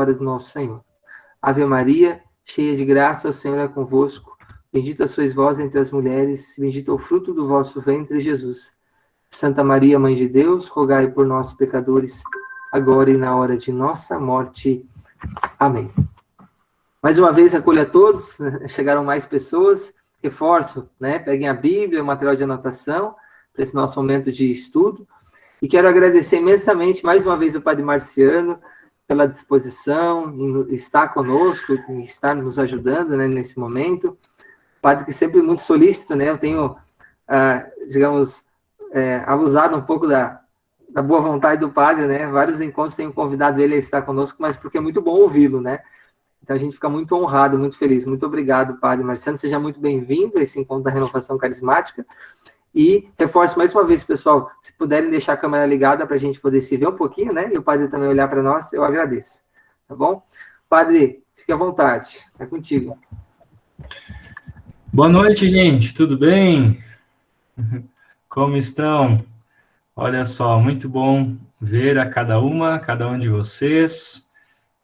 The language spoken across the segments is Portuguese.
hora do nosso Senhor. Ave Maria, cheia de graça, o Senhor é convosco. Bendita sois vós entre as mulheres, bendito é o fruto do vosso ventre, Jesus. Santa Maria, Mãe de Deus, rogai por nós, pecadores, agora e na hora de nossa morte. Amém. Mais uma vez, acolho a todos, chegaram mais pessoas, reforço, peguem a Bíblia, o material de anotação, para esse nosso momento de estudo, e quero agradecer imensamente, mais uma vez, o Padre Marciano, pela disposição, em estar conosco, em estar nos ajudando, nesse momento, padre que sempre muito solícito, eu tenho, digamos, abusado um pouco da boa vontade do padre, vários encontros tenho convidado ele a estar conosco, mas porque é muito bom ouvi-lo, Então a gente fica muito honrado, muito feliz. Muito obrigado, Padre Marciano, seja muito bem-vindo a esse encontro da Renovação Carismática. E reforço mais uma vez, pessoal, se puderem deixar a câmera ligada para a gente poder se ver um pouquinho, e o Padre também olhar para nós, eu agradeço. Tá bom? Padre, fique à vontade, é contigo. Boa noite, gente, tudo bem? Como estão? Olha só, muito bom ver a cada um de vocês.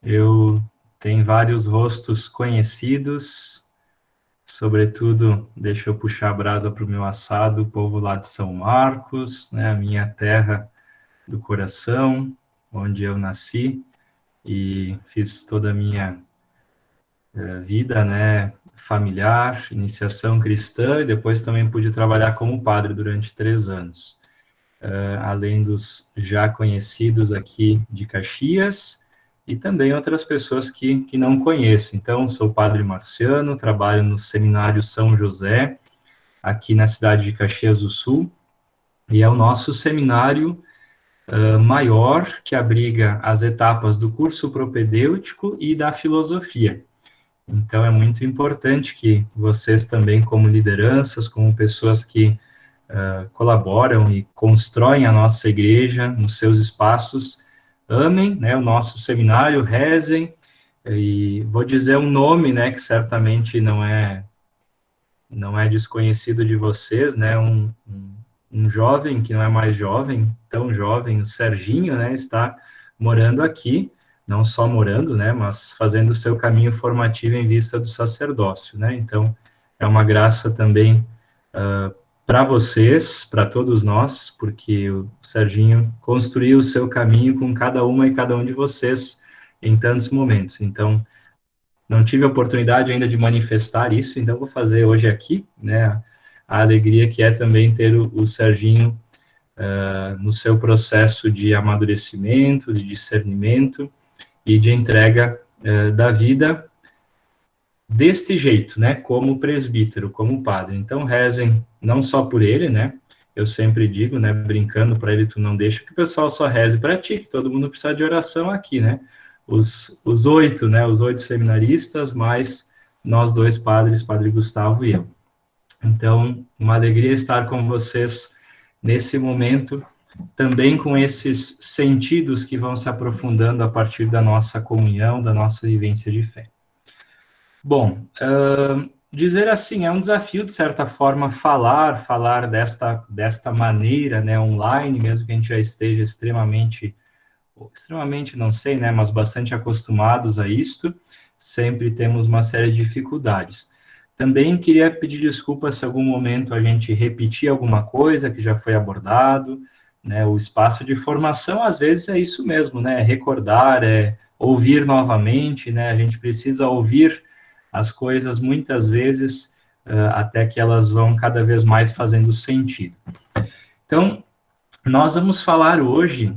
Eu tenho vários rostos conhecidos, sobretudo, deixa eu puxar a brasa para o meu assado, o povo lá de São Marcos, a minha terra do coração, onde eu nasci e fiz toda a minha vida, familiar, iniciação cristã, e depois também pude trabalhar como padre durante 3 anos. Além dos já conhecidos aqui de Caxias, e também outras pessoas que não conheço. Então, sou o Padre Marciano, trabalho no Seminário São José, aqui na cidade de Caxias do Sul, e é o nosso seminário maior, que abriga as etapas do curso propedêutico e da filosofia. Então, é muito importante que vocês também, como lideranças, como pessoas que colaboram e constroem a nossa igreja nos seus espaços, amem, o nosso seminário, rezem, e vou dizer um nome, que certamente não é desconhecido de vocês, um jovem que não é mais jovem, tão jovem, o Serginho, está morando aqui, não só morando, mas fazendo o seu caminho formativo em vista do sacerdócio, Então, é uma graça também para vocês, para todos nós, porque o Serginho construiu o seu caminho com cada uma e cada um de vocês em tantos momentos. Então, não tive a oportunidade ainda de manifestar isso, então vou fazer hoje aqui, a alegria que é também ter o Serginho no seu processo de amadurecimento, de discernimento e de entrega da vida deste jeito, como presbítero, como padre. Então, rezem não só por ele, eu sempre digo, brincando para ele, tu não deixa que o pessoal só reze para ti, que todo mundo precisa de oração aqui, Os 8, os 8 seminaristas, mais nós 2 padres, Padre Gustavo e eu. Então, uma alegria estar com vocês nesse momento, também com esses sentidos que vão se aprofundando a partir da nossa comunhão, da nossa vivência de fé. Bom, dizer assim, é um desafio, de certa forma, falar desta maneira, online, mesmo que a gente já esteja extremamente não sei, mas bastante acostumados a isto, sempre temos uma série de dificuldades. Também queria pedir desculpas se em algum momento a gente repetir alguma coisa que já foi abordado, o espaço de formação, às vezes, é isso mesmo, é recordar, é ouvir novamente, a gente precisa ouvir as coisas muitas vezes, até que elas vão cada vez mais fazendo sentido. Então, nós vamos falar hoje,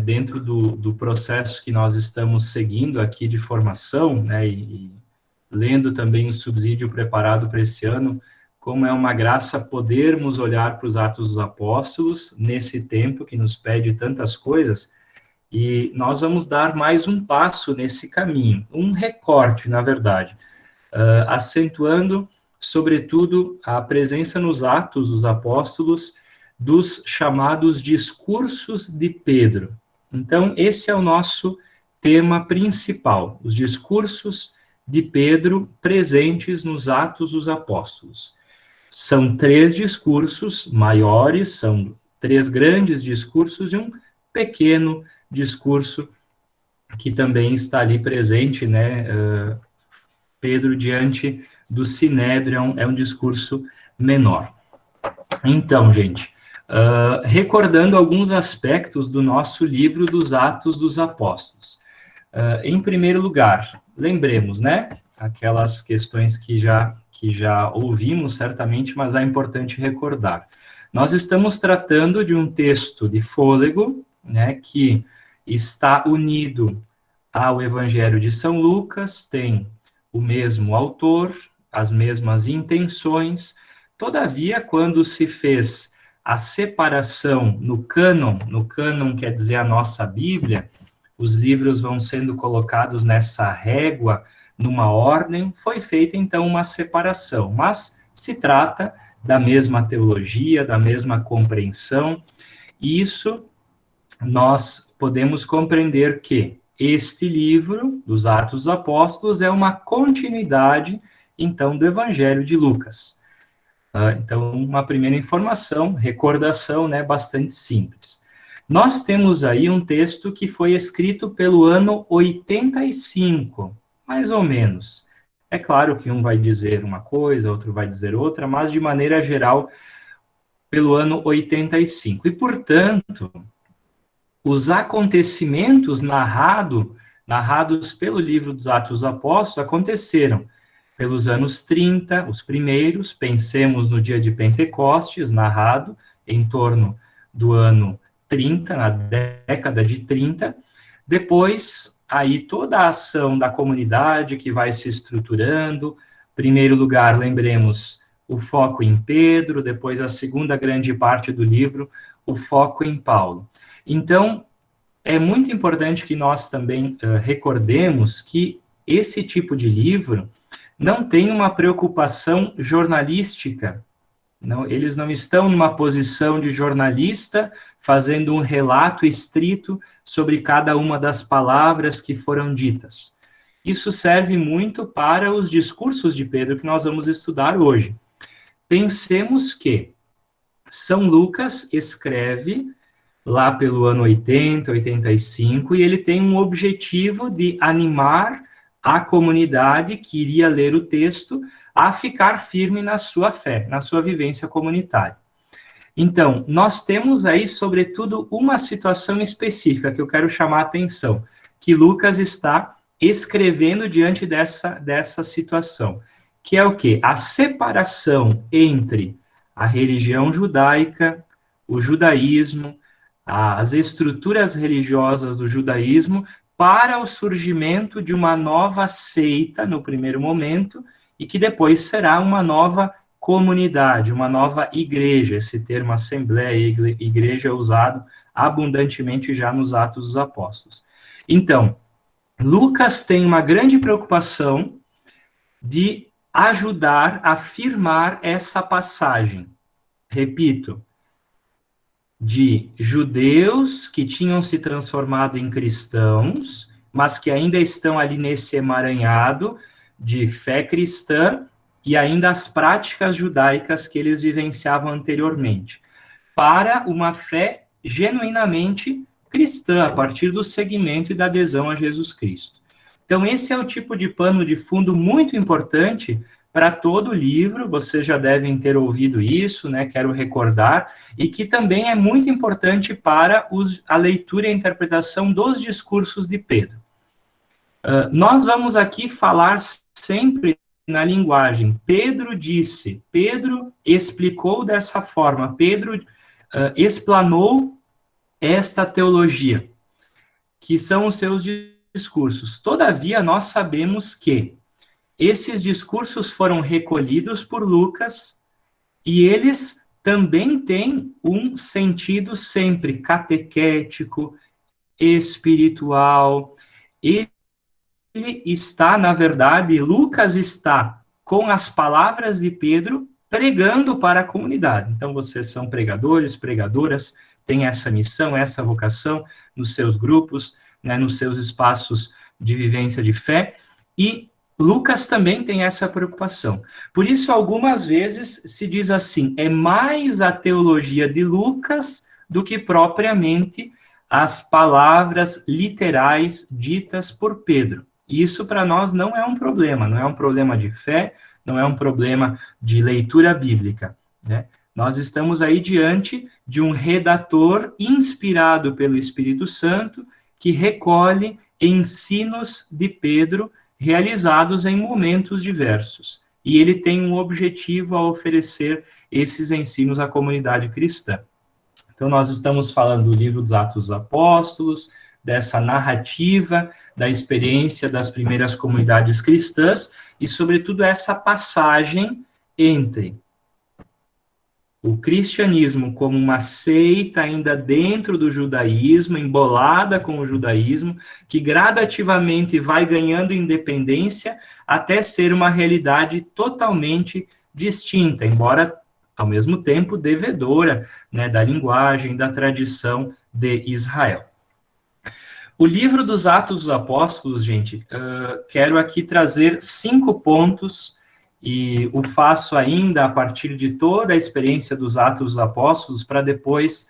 dentro do processo que nós estamos seguindo aqui de formação, e lendo também o subsídio preparado para esse ano, como é uma graça podermos olhar para os Atos dos Apóstolos, nesse tempo que nos pede tantas coisas, e nós vamos dar mais um passo nesse caminho, um recorte, na verdade, acentuando, sobretudo, a presença nos Atos dos Apóstolos dos chamados discursos de Pedro. Então, esse é o nosso tema principal, os discursos de Pedro presentes nos Atos dos Apóstolos. São 3 discursos maiores, são 3 grandes discursos e um pequeno discurso que também está ali presente, né, Pedro diante do Sinédrio, é um discurso menor. Então, gente, recordando alguns aspectos do nosso livro dos Atos dos Apóstolos. Em primeiro lugar, lembremos, né, aquelas questões que já ouvimos certamente, mas é importante recordar. Nós estamos tratando de um texto de fôlego, né, que está unido ao Evangelho de São Lucas, tem o mesmo autor, as mesmas intenções. Todavia, quando se fez a separação no cânon quer dizer a nossa Bíblia, os livros vão sendo colocados nessa régua, numa ordem, foi feita então uma separação, mas se trata da mesma teologia, da mesma compreensão, e isso nós podemos compreender que este livro, dos Atos dos Apóstolos, é uma continuidade, então, do Evangelho de Lucas. Então, uma primeira informação, recordação, né, bastante simples. Nós temos aí um texto que foi escrito pelo ano 85, mais ou menos. É claro que um vai dizer uma coisa, outro vai dizer outra, mas, de maneira geral, pelo ano 85. E, portanto, os acontecimentos narrados pelo livro dos Atos dos Apóstolos aconteceram pelos anos 30, os primeiros, pensemos no dia de Pentecostes, narrado em torno do ano 30, na década de 30, depois, aí toda a ação da comunidade que vai se estruturando, primeiro lugar, lembremos, o foco em Pedro, depois a segunda grande parte do livro, o foco em Paulo. Então, é muito importante que nós também recordemos que esse tipo de livro não tem uma preocupação jornalística. Não, eles não estão numa posição de jornalista fazendo um relato estrito sobre cada uma das palavras que foram ditas. Isso serve muito para os discursos de Pedro que nós vamos estudar hoje. Pensemos que São Lucas escreve lá pelo ano 80, 85, e ele tem um objetivo de animar a comunidade que iria ler o texto a ficar firme na sua fé, na sua vivência comunitária. Então, nós temos aí, sobretudo, uma situação específica que eu quero chamar a atenção, que Lucas está escrevendo diante dessa situação, que é o quê? A separação entre a religião judaica, o judaísmo, as estruturas religiosas do judaísmo, para o surgimento de uma nova seita, no primeiro momento, e que depois será uma nova comunidade, uma nova igreja. Esse termo assembleia, igreja, é usado abundantemente já nos Atos dos Apóstolos. Então, Lucas tem uma grande preocupação de ajudar a firmar essa passagem. Repito, de judeus que tinham se transformado em cristãos, mas que ainda estão ali nesse emaranhado de fé cristã e ainda as práticas judaicas que eles vivenciavam anteriormente, para uma fé genuinamente cristã, a partir do seguimento e da adesão a Jesus Cristo. Então, esse é o tipo de pano de fundo muito importante para todo o livro, vocês já devem ter ouvido isso, né? Quero recordar, e que também é muito importante para a leitura e a interpretação dos discursos de Pedro. Nós vamos aqui falar sempre na linguagem Pedro disse, Pedro explicou dessa forma, Pedro explanou esta teologia, que são os seus discursos. Todavia, nós sabemos que esses discursos foram recolhidos por Lucas e eles também têm um sentido sempre catequético, espiritual. Ele está, na verdade, Lucas está com as palavras de Pedro pregando para a comunidade. Então, vocês são pregadores, pregadoras, têm essa missão, essa vocação nos seus grupos, né, nos seus espaços de vivência de fé, e Lucas também tem essa preocupação. Por isso, algumas vezes se diz assim, é mais a teologia de Lucas do que propriamente as palavras literais ditas por Pedro. Isso para nós não é um problema de fé, não é um problema de leitura bíblica, né? Nós estamos aí diante de um redator inspirado pelo Espírito Santo que recolhe ensinos de Pedro realizados em momentos diversos. E ele tem um objetivo a oferecer esses ensinos à comunidade cristã. Então, nós estamos falando do livro dos Atos dos Apóstolos, dessa narrativa da experiência das primeiras comunidades cristãs e, sobretudo, essa passagem entre o cristianismo como uma seita ainda dentro do judaísmo, embolada com o judaísmo, que gradativamente vai ganhando independência até ser uma realidade totalmente distinta, embora ao mesmo tempo devedora, né, da linguagem, da tradição de Israel. O livro dos Atos dos Apóstolos, gente, quero aqui trazer 5 pontos, e o faço ainda a partir de toda a experiência dos Atos dos Apóstolos, para depois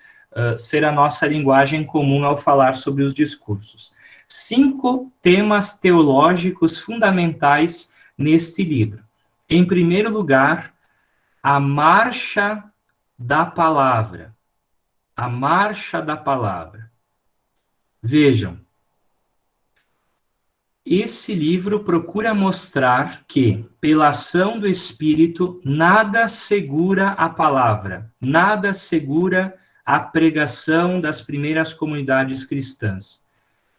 ser a nossa linguagem comum ao falar sobre os discursos. 5 temas teológicos fundamentais neste livro. Em primeiro lugar, a marcha da palavra. A marcha da palavra. Vejam, esse livro procura mostrar que, pela ação do Espírito, nada segura a palavra, nada segura a pregação das primeiras comunidades cristãs.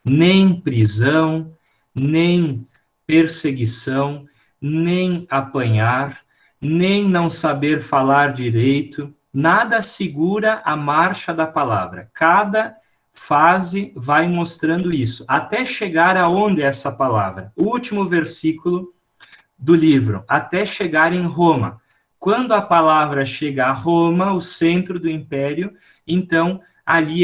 Nem prisão, nem perseguição, nem apanhar, nem não saber falar direito, nada segura a marcha da palavra. Cada fase vai mostrando isso, até chegar aonde é essa palavra. O último versículo do livro, até chegar em Roma. Quando a palavra chega a Roma, o centro do império, então ali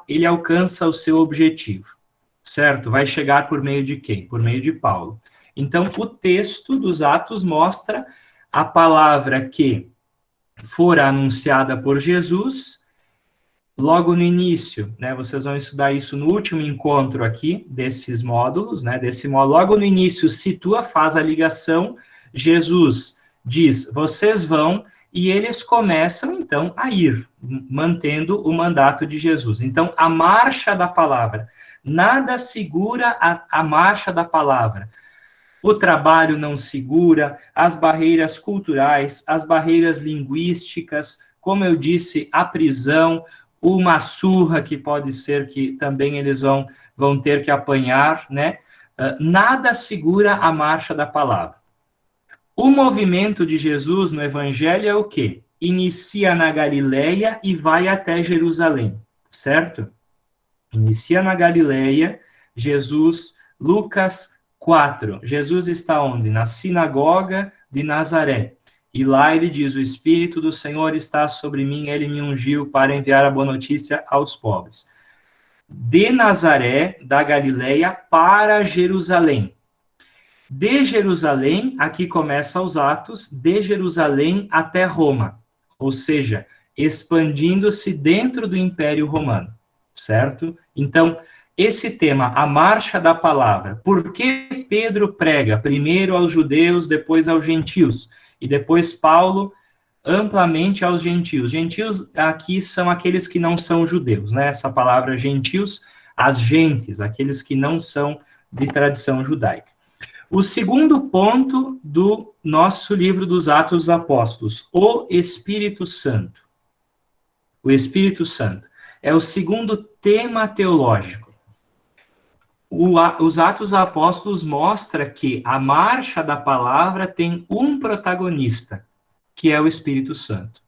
ele alcança o seu objetivo, certo? Vai chegar por meio de quem? Por meio de Paulo. Então, o texto dos Atos mostra a palavra que fora anunciada por Jesus logo no início, né? Vocês vão estudar isso no último encontro aqui desses módulos, né? Desse módulo, logo no início situa, faz a ligação, Jesus diz, vocês vão, e eles começam então a ir, mantendo o mandato de Jesus. Então, a marcha da palavra, nada segura a marcha da palavra. O trabalho não segura, as barreiras culturais, as barreiras linguísticas, como eu disse, a prisão, uma surra que pode ser que também eles vão ter que apanhar, né? Nada segura a marcha da palavra. O movimento de Jesus no Evangelho é o quê? Inicia na Galileia e vai até Jerusalém, certo? Inicia na Galileia, Jesus, Lucas 4. Jesus está onde? Na sinagoga de Nazaré. E lá ele diz, o Espírito do Senhor está sobre mim, ele me ungiu para enviar a boa notícia aos pobres. De Nazaré, da Galileia, para Jerusalém. De Jerusalém, aqui começa os Atos, de Jerusalém até Roma. Ou seja, expandindo-se dentro do Império Romano, certo? Então, esse tema, a marcha da palavra, por que Pedro prega primeiro aos judeus, depois aos gentios? E depois Paulo amplamente aos gentios. Gentios aqui são aqueles que não são judeus, né? Essa palavra gentios, as gentes, aqueles que não são de tradição judaica. O segundo ponto do nosso livro dos Atos dos Apóstolos, o Espírito Santo. O Espírito Santo é o segundo tema teológico. Os Atos dos Apóstolos mostra que a marcha da palavra tem um protagonista, que é o Espírito Santo.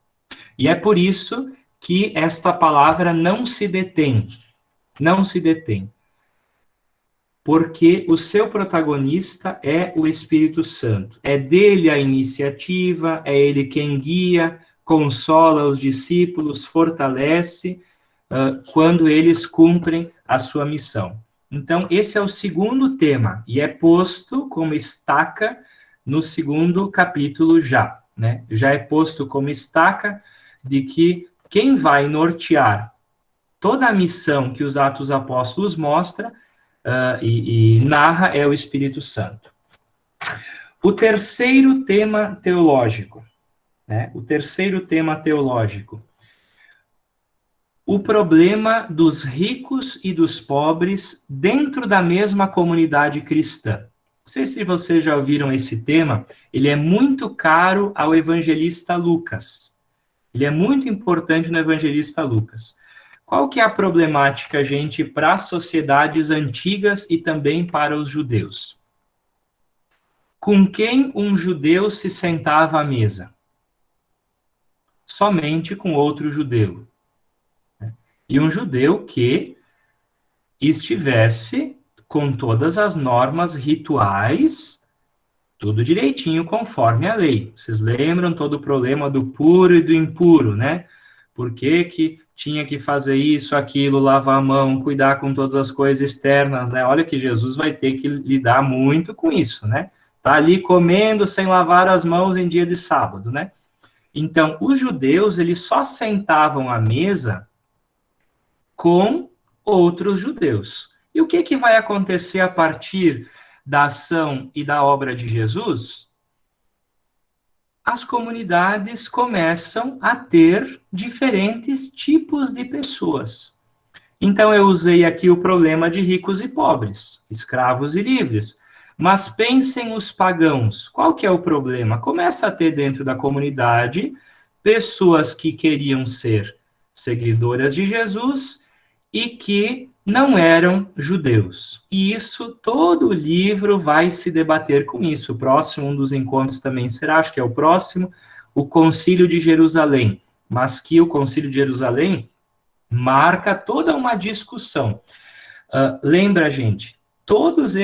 E é por isso que esta palavra não se detém. Não se detém. Porque o seu protagonista é o Espírito Santo. É dele a iniciativa, é ele quem guia, consola os discípulos, fortalece quando eles cumprem a sua missão. Então, esse é o segundo tema, e é posto como estaca no segundo capítulo já, né? Já é posto como estaca de que quem vai nortear toda a missão que os Atos Apóstolos mostra e narra é o Espírito Santo. O terceiro tema teológico, né? O terceiro tema teológico. O problema dos ricos e dos pobres dentro da mesma comunidade cristã. Não sei se vocês já ouviram esse tema, ele é muito caro ao evangelista Lucas. Ele é muito importante no evangelista Lucas. Qual que é a problemática, gente, para as sociedades antigas e também para os judeus? Com quem um judeu se sentava à mesa? Somente com outro judeu. E um judeu que estivesse com todas as normas rituais, tudo direitinho conforme a lei. Vocês lembram todo o problema do puro e do impuro, né? Por que tinha que fazer isso, aquilo, lavar a mão, cuidar com todas as coisas externas, né? Olha que Jesus vai ter que lidar muito com isso, né? Tá ali comendo sem lavar as mãos em dia de sábado, né? Então, os judeus, eles só sentavam à mesa com outros judeus. E o que vai acontecer a partir da ação e da obra de Jesus? As comunidades começam a ter diferentes tipos de pessoas. Então, eu usei aqui o problema de ricos e pobres, escravos e livres. Mas pensem os pagãos. Qual que é o problema? Começa a ter dentro da comunidade pessoas que queriam ser seguidoras de Jesus e que não eram judeus. E isso, todo o livro vai se debater com isso. O próximo, um dos encontros também será, acho que é o próximo, o Concílio de Jerusalém. Mas que o Concílio de Jerusalém marca toda uma discussão. Lembra, gente, todos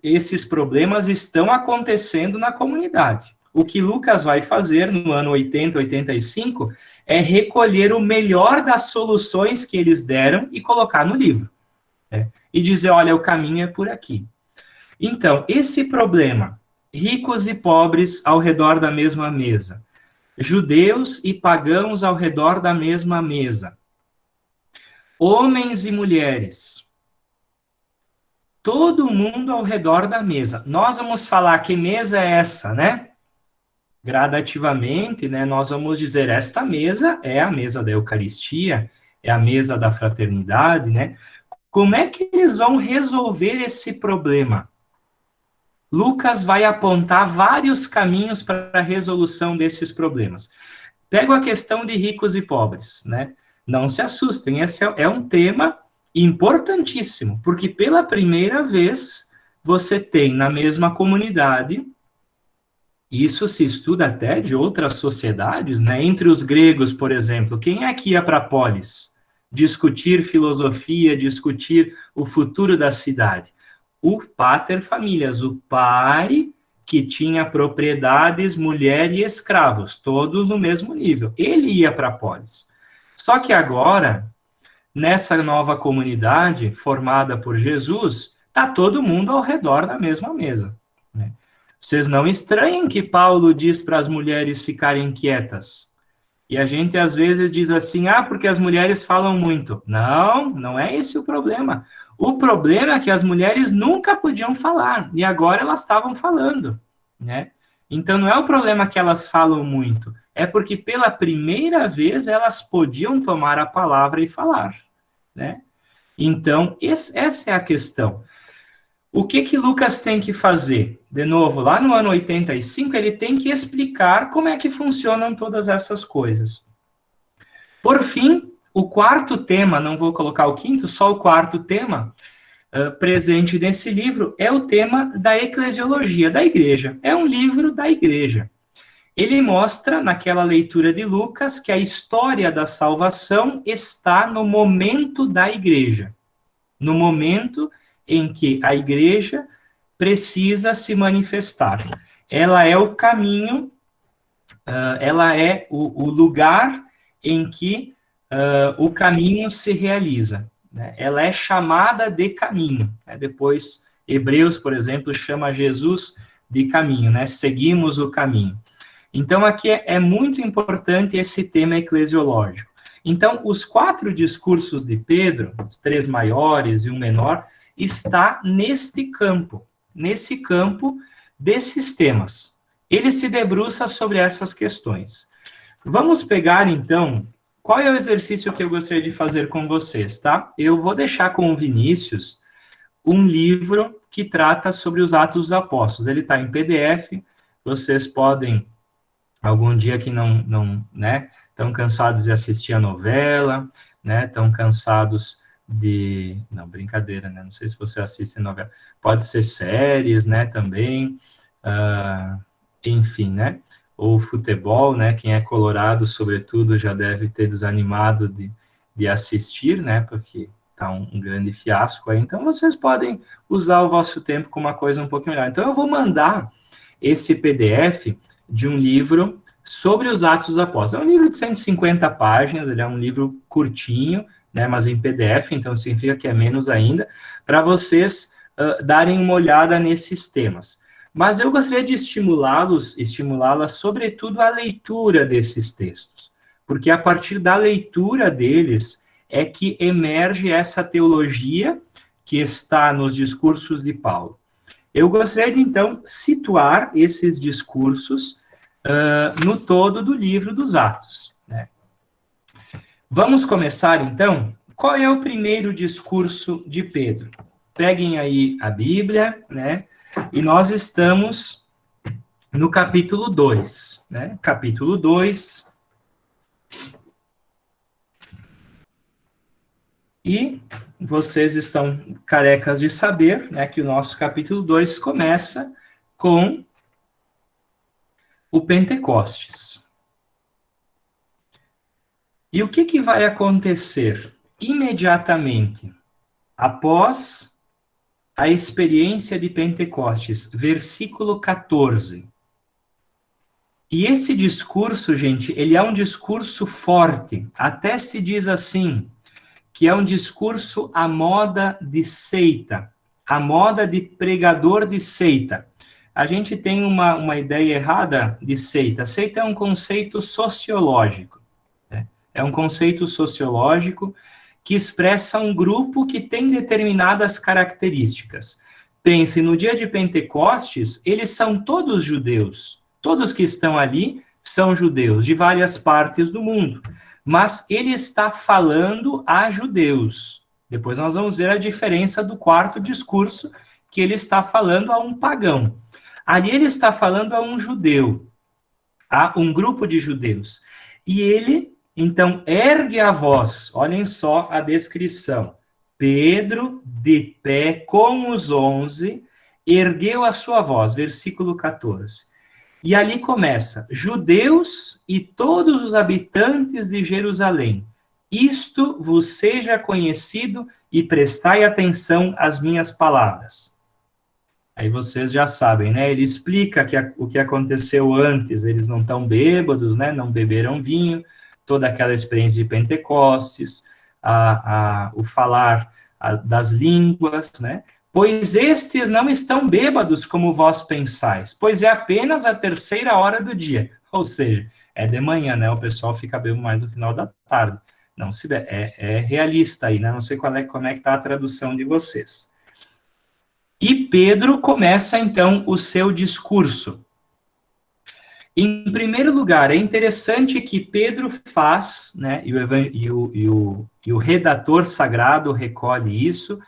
esses problemas estão acontecendo na comunidade. O que Lucas vai fazer no ano 80, 85, é recolher o melhor das soluções que eles deram e colocar no livro. E dizer, olha, o caminho é por aqui. Então, esse problema, ricos e pobres ao redor da mesma mesa, judeus e pagãos ao redor da mesma mesa, homens e mulheres, todo mundo ao redor da mesa. Nós vamos falar que mesa é essa, né? Gradativamente, né, nós vamos dizer, esta mesa é a mesa da Eucaristia, é a mesa da fraternidade, né? Como é que eles vão resolver esse problema? Lucas vai apontar vários caminhos para a resolução desses problemas. Pego a questão de ricos e pobres, né? Não se assustem, esse é um tema importantíssimo, porque pela primeira vez você tem na mesma comunidade. Isso se estuda até de outras sociedades, né? Entre os gregos, por exemplo, quem é que ia para a polis? Discutir filosofia, discutir o futuro da cidade. O pater familias, o pai que tinha propriedades, mulher e escravos, todos no mesmo nível. Ele ia para a polis. Só que agora, nessa nova comunidade formada por Jesus, está todo mundo ao redor da mesma mesa, né? Vocês não estranhem que Paulo diz para as mulheres ficarem quietas. E a gente às vezes diz assim, porque as mulheres falam muito. Não, não é esse o problema. O problema é que as mulheres nunca podiam falar, e agora elas estavam falando, né? Então não é o problema que elas falam muito, é porque pela primeira vez elas podiam tomar a palavra e falar, né? Então, essa é a questão. O que Lucas tem que fazer? De novo, lá no ano 85, ele tem que explicar como é que funcionam todas essas coisas. Por fim, o quarto tema, não vou colocar o quinto, só o quarto tema presente nesse livro é o tema da eclesiologia da igreja. É um livro da igreja. Ele mostra, naquela leitura de Lucas, que a história da salvação está no momento da igreja. No momento em que a igreja precisa se manifestar. Ela é o caminho, ela é o lugar em que o caminho se realiza, né? Ela é chamada de caminho, né? Depois, Hebreus, por exemplo, chama Jesus de caminho, né? Seguimos o caminho. Então, aqui é muito importante esse tema eclesiológico. Então, os 4 discursos de Pedro, os 3 maiores e um menor, está nesse campo desses temas. Ele se debruça sobre essas questões. Vamos pegar, então, qual é o exercício que eu gostaria de fazer com vocês, tá? Eu vou deixar com o Vinícius um livro que trata sobre os Atos dos Apóstolos. Ele está em PDF, vocês podem, algum dia que não né, estão cansados de assistir a novela, né, estão cansados de... Não, brincadeira, né, não sei se você assiste novela. Pode ser séries, né, também, enfim, né, ou futebol, né, quem é colorado, sobretudo, já deve ter desanimado de assistir, né, porque tá um grande fiasco aí, então vocês podem usar o vosso tempo com uma coisa um pouquinho melhor. Então eu vou mandar esse PDF de um livro sobre os Atos dos Apóstolos. É um livro de 150 páginas, ele é um livro curtinho, né, mas em PDF, então significa que é menos ainda, para vocês darem uma olhada nesses temas. Mas eu gostaria de estimulá-las, sobretudo, à leitura desses textos, porque a partir da leitura deles é que emerge essa teologia que está nos discursos de Paulo. Eu gostaria de, então, situar esses discursos no todo do livro dos Atos, né? Vamos começar, então? Qual é o primeiro discurso de Pedro? Peguem aí a Bíblia, né? E nós estamos no capítulo 2, né? Capítulo 2. E vocês estão carecas de saber, né, que o nosso capítulo 2 começa com o Pentecostes. E o que vai acontecer imediatamente após a experiência de Pentecostes? Versículo 14. E esse discurso, gente, ele é um discurso forte. Até se diz assim, que é um discurso à moda de seita, à moda de pregador de seita. A gente tem uma ideia errada de seita. Seita é um conceito sociológico, né? É um conceito sociológico que expressa um grupo que tem determinadas características. Pense, no dia de Pentecostes, eles são todos judeus. Todos que estão ali são judeus, de várias partes do mundo. Mas ele está falando a judeus. Depois nós vamos ver a diferença do quarto discurso, que ele está falando a um pagão. Ali ele está falando a um judeu, a um grupo de judeus. E ele, então, ergue a voz. Olhem só a descrição. Pedro, de pé com os 11, ergueu a sua voz. Versículo 14. E ali começa, judeus e todos os habitantes de Jerusalém, isto vos seja conhecido e prestai atenção às minhas palavras. Aí vocês já sabem, né? Ele explica o que aconteceu antes, eles não estão bêbados, né? Não beberam vinho, toda aquela experiência de Pentecostes, o falar das línguas, né? Pois estes não estão bêbados como vós pensais, pois é apenas a 3ª hora do dia. Ou seja, é de manhã, né? O pessoal fica bêbado mais no final da tarde. Não se é realista aí, né? Não sei como é que está a tradução de vocês. E Pedro começa, então, o seu discurso. Em primeiro lugar, é interessante que Pedro faz, né? E o redator sagrado recolhe isso.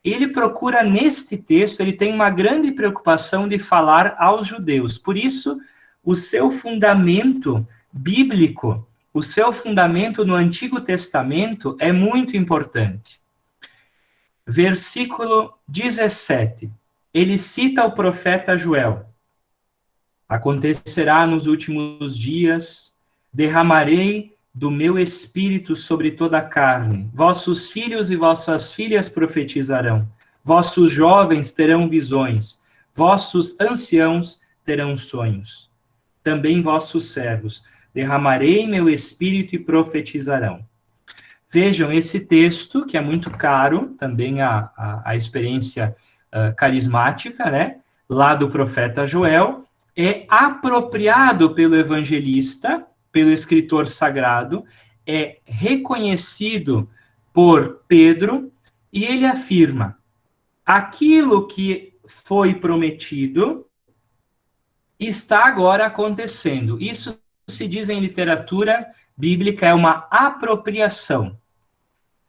Ele procura, neste texto, ele tem uma grande preocupação de falar aos judeus. Por isso, o seu fundamento bíblico, o seu fundamento no Antigo Testamento é muito importante. Versículo 17. Ele cita o profeta Joel. Acontecerá nos últimos dias, derramarei do meu espírito sobre toda a carne. Vossos filhos e vossas filhas profetizarão. Vossos jovens terão visões. Vossos anciãos terão sonhos. Também vossos servos. Derramarei meu espírito e profetizarão. Vejam, esse texto, que é muito caro, também a experiência carismática, né? Lá do profeta Joel, é apropriado pelo evangelista, pelo escritor sagrado, é reconhecido por Pedro e ele afirma: aquilo que foi prometido está agora acontecendo. Isso se diz em literatura bíblica, é uma apropriação.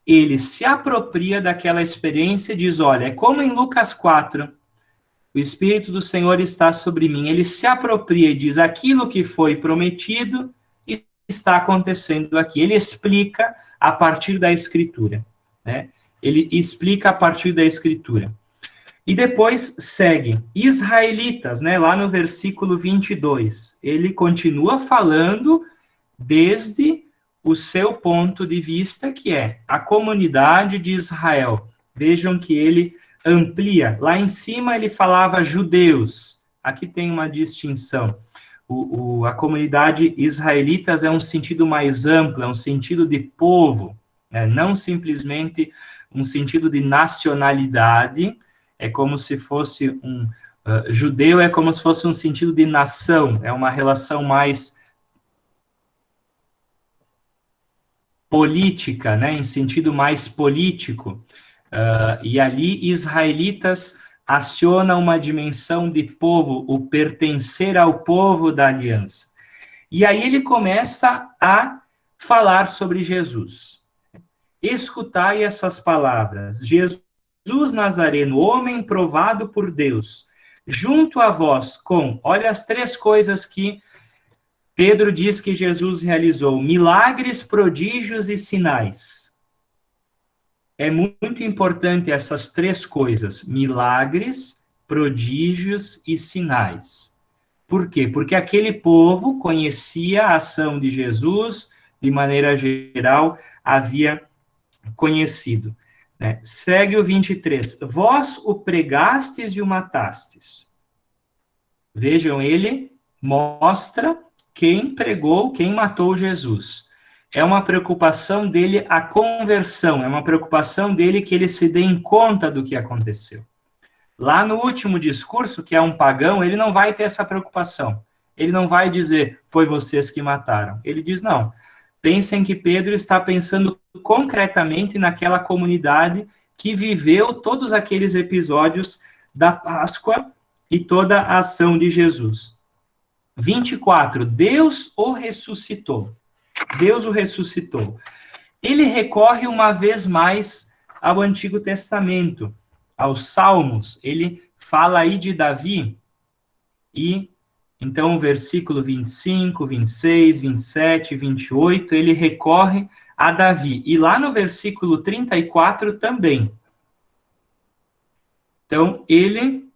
Ele se apropria daquela experiência e diz: olha, é como em Lucas 4, o Espírito do Senhor está sobre mim. Ele se apropria e diz: aquilo que foi prometido está acontecendo aqui. Ele explica a partir da Escritura, né? Ele explica a partir da Escritura. E depois segue, israelitas, né? Lá no versículo 22, ele continua falando desde o seu ponto de vista, que é a comunidade de Israel. Vejam que ele amplia. Lá em cima ele falava judeus. Aqui tem uma distinção. A comunidade israelitas é um sentido mais amplo, é um sentido de povo, né? Não simplesmente um sentido de nacionalidade. É como se fosse judeu, é como se fosse um sentido de nação, é uma relação mais política, né, em sentido mais político. E ali, israelitas aciona uma dimensão de povo, o pertencer ao povo da aliança. E aí ele começa a falar sobre Jesus. Escutai essas palavras: Jesus Nazareno, homem provado por Deus, junto a vós com, olha as três coisas que Pedro diz que Jesus realizou: milagres, prodígios e sinais. É muito importante essas três coisas: milagres, prodígios e sinais. Por quê? Porque aquele povo conhecia a ação de Jesus, de maneira geral, havia conhecido. Segue o 23. Vós o pregastes e o matastes. Vejam, ele mostra quem pregou, quem matou Jesus. É uma preocupação dele a conversão, é uma preocupação dele que ele se dê em conta do que aconteceu. Lá no último discurso, que é um pagão, ele não vai ter essa preocupação. Ele não vai dizer: foi vocês que mataram. Ele diz: não. Pensem que Pedro está pensando concretamente naquela comunidade que viveu todos aqueles episódios da Páscoa e toda a ação de Jesus. 24. Deus o ressuscitou. Deus o ressuscitou. Ele recorre uma vez mais ao Antigo Testamento, aos Salmos. Ele fala aí de Davi e então, o versículo 25, 26, 27, 28, ele recorre a Davi. E lá no versículo 34 também. Então, ele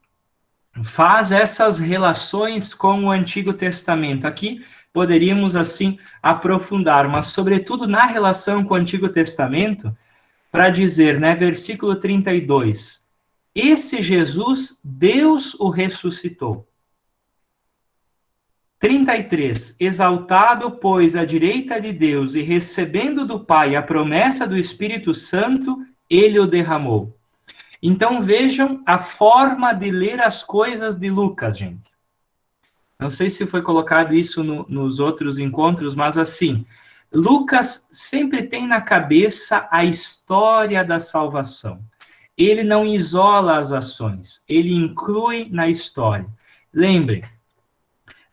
faz essas relações com o Antigo Testamento. Aqui poderíamos, assim, aprofundar, mas, sobretudo, na relação com o Antigo Testamento, para dizer, né, versículo 32, esse Jesus, Deus o ressuscitou. 33. Exaltado, pois, à direita de Deus e recebendo do Pai a promessa do Espírito Santo, ele o derramou. Então, vejam a forma de ler as coisas de Lucas, gente. Não sei se foi colocado isso nos outros encontros, mas assim, Lucas sempre tem na cabeça a história da salvação. Ele não isola as ações, ele inclui na história. Lembrem,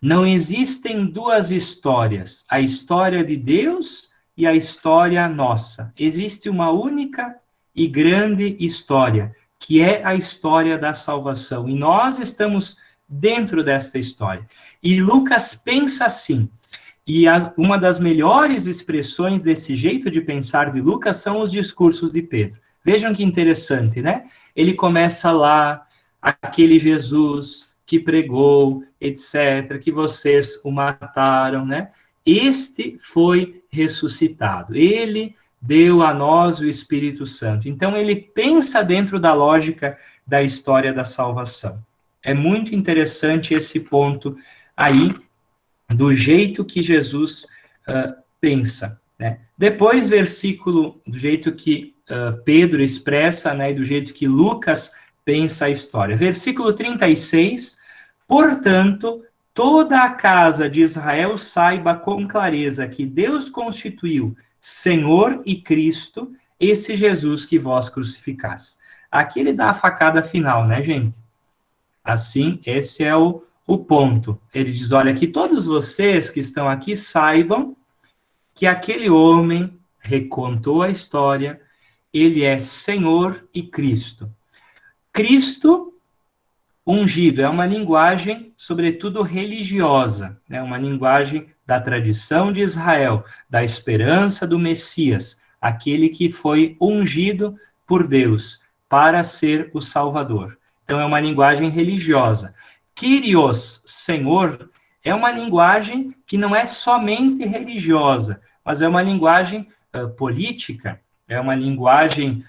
não existem duas histórias, a história de Deus e a história nossa. Existe uma única e grande história, que é a história da salvação. E nós estamos dentro desta história. E Lucas pensa assim, e uma das melhores expressões desse jeito de pensar de Lucas são os discursos de Pedro. Vejam que interessante, né? Ele começa lá, aquele Jesus que pregou, etc., que vocês o mataram, né? Este foi ressuscitado. Ele deu a nós o Espírito Santo. Então, ele pensa dentro da lógica da história da salvação. É muito interessante esse ponto aí, do jeito que Jesus pensa, né? Depois, versículo, do jeito que Pedro expressa, né, e do jeito que Lucas pensa a história. Versículo 36, portanto, toda a casa de Israel saiba com clareza que Deus constituiu Senhor e Cristo, esse Jesus que vós crucificastes. Aqui ele dá a facada final, né, gente? Assim, esse é o ponto. Ele diz, olha, que todos vocês que estão aqui saibam que aquele homem recontou a história, ele é Senhor e Cristo. Cristo ungido é uma linguagem, sobretudo religiosa, né? Uma linguagem da tradição de Israel, da esperança do Messias, aquele que foi ungido por Deus para ser o Salvador. Então é uma linguagem religiosa. Kyrios, Senhor, é uma linguagem que não é somente religiosa, mas é uma linguagem política, é uma linguagem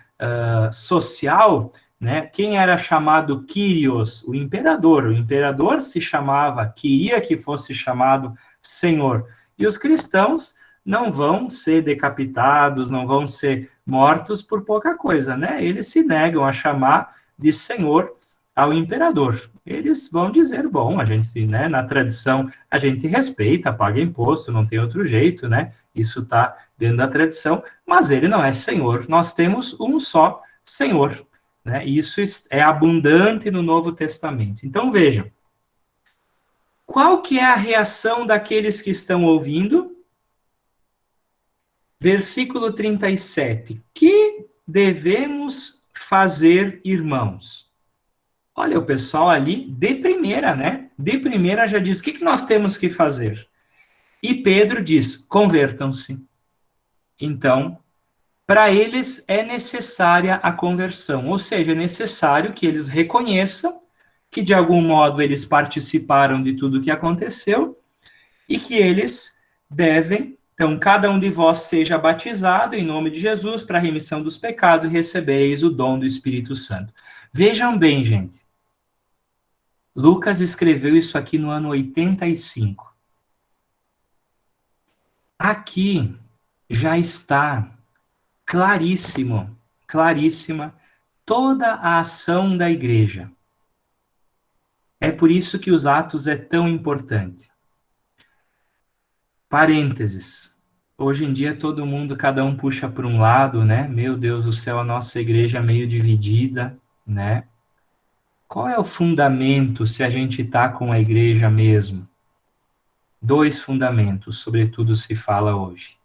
social, né? Quem era chamado Kyrios? O imperador. O imperador se chamava, queria que fosse chamado Senhor. E os cristãos não vão ser decapitados, não vão ser mortos por pouca coisa, né? Eles se negam a chamar de Senhor ao imperador. Eles vão dizer, bom, a gente, né, na tradição, a gente respeita, paga imposto, não tem outro jeito, né? Isso está dentro da tradição, mas ele não é Senhor. Nós temos um só Senhor, né? Isso é abundante no Novo Testamento. Então, vejam, qual que é a reação daqueles que estão ouvindo? Versículo 37. Que devemos fazer, irmãos? Olha, o pessoal ali, de primeira, né? De primeira já diz, o que nós temos que fazer? E Pedro diz, convertam-se. Então, para eles é necessária a conversão, ou seja, é necessário que eles reconheçam que, de algum modo, eles participaram de tudo o que aconteceu e que eles devem, então, cada um de vós seja batizado em nome de Jesus para a remissão dos pecados e recebereis o dom do Espírito Santo. Vejam bem, gente, Lucas escreveu isso aqui no ano 85. Aqui já está claríssima toda a ação da igreja. É por isso que os Atos é tão importante. Parênteses. Hoje em dia todo mundo, cada um puxa para um lado, né? Meu Deus do céu, a nossa igreja é meio dividida, né? Qual é o fundamento se a gente está com a igreja mesmo? 2 fundamentos, sobretudo, se fala hoje.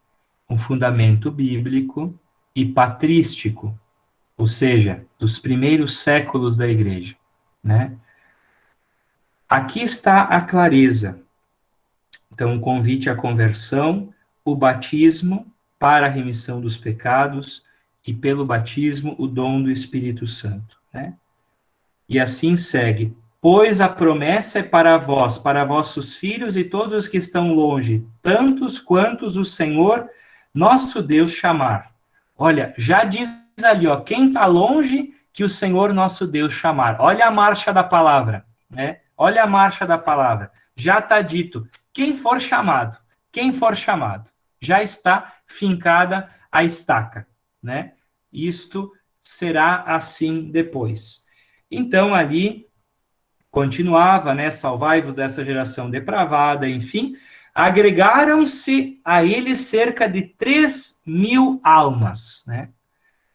Um fundamento bíblico e patrístico, ou seja, dos primeiros séculos da igreja, né? Aqui está a clareza. Então, o convite à conversão, o batismo para a remissão dos pecados e, pelo batismo, o dom do Espírito Santo, né? E assim segue. Pois a promessa é para vós, para vossos filhos e todos os que estão longe, tantos quantos o Senhor, nosso Deus, chamar. Olha, já diz ali, ó, quem está longe, que o Senhor, nosso Deus, chamar. Olha a marcha da palavra, né? Olha a marcha da palavra. Já está dito, quem for chamado, já está fincada a estaca, né? Isto será assim depois. Então, ali, continuava, né? Salvai-vos dessa geração depravada, enfim, agregaram-se a ele cerca de 3.000 almas, né?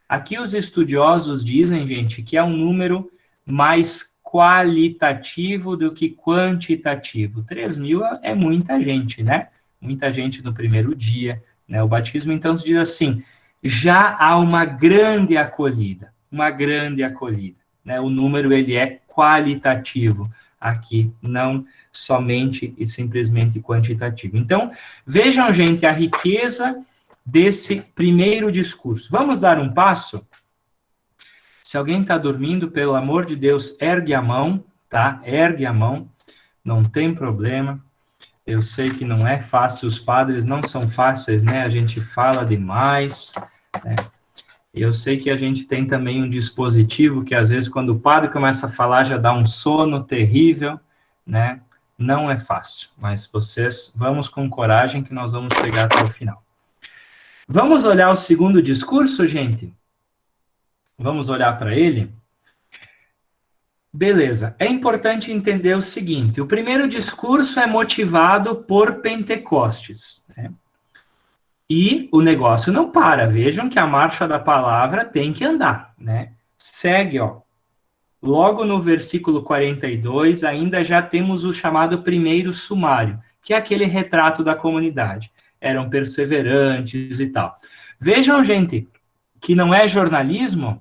Aqui os estudiosos dizem, gente, que é um número mais qualitativo do que quantitativo. 3.000 é muita gente, né? Muita gente no primeiro dia, né? O batismo, então, se diz assim, já há uma grande acolhida, né? O número, ele é qualitativo aqui, não somente e simplesmente quantitativo. Então, vejam, gente, a riqueza desse primeiro discurso. Vamos dar um passo? Se alguém está dormindo, pelo amor de Deus, ergue a mão, tá? Ergue a mão, não tem problema. Eu sei que não é fácil, os padres não são fáceis, né? A gente fala demais, né? Eu sei que a gente tem também um dispositivo que, às vezes, quando o padre começa a falar, já dá um sono terrível, né? Não é fácil, mas vocês, vamos com coragem que nós vamos chegar até o final. Vamos olhar o segundo discurso, gente? Vamos olhar para ele? Beleza. É importante entender o seguinte, o primeiro discurso é motivado por Pentecostes, né? E o negócio não para. Vejam que a marcha da palavra tem que andar, né? Segue, ó. Logo no versículo 42, ainda já temos o chamado primeiro sumário, que é aquele retrato da comunidade. Eram perseverantes e tal. Vejam, gente, que não é jornalismo.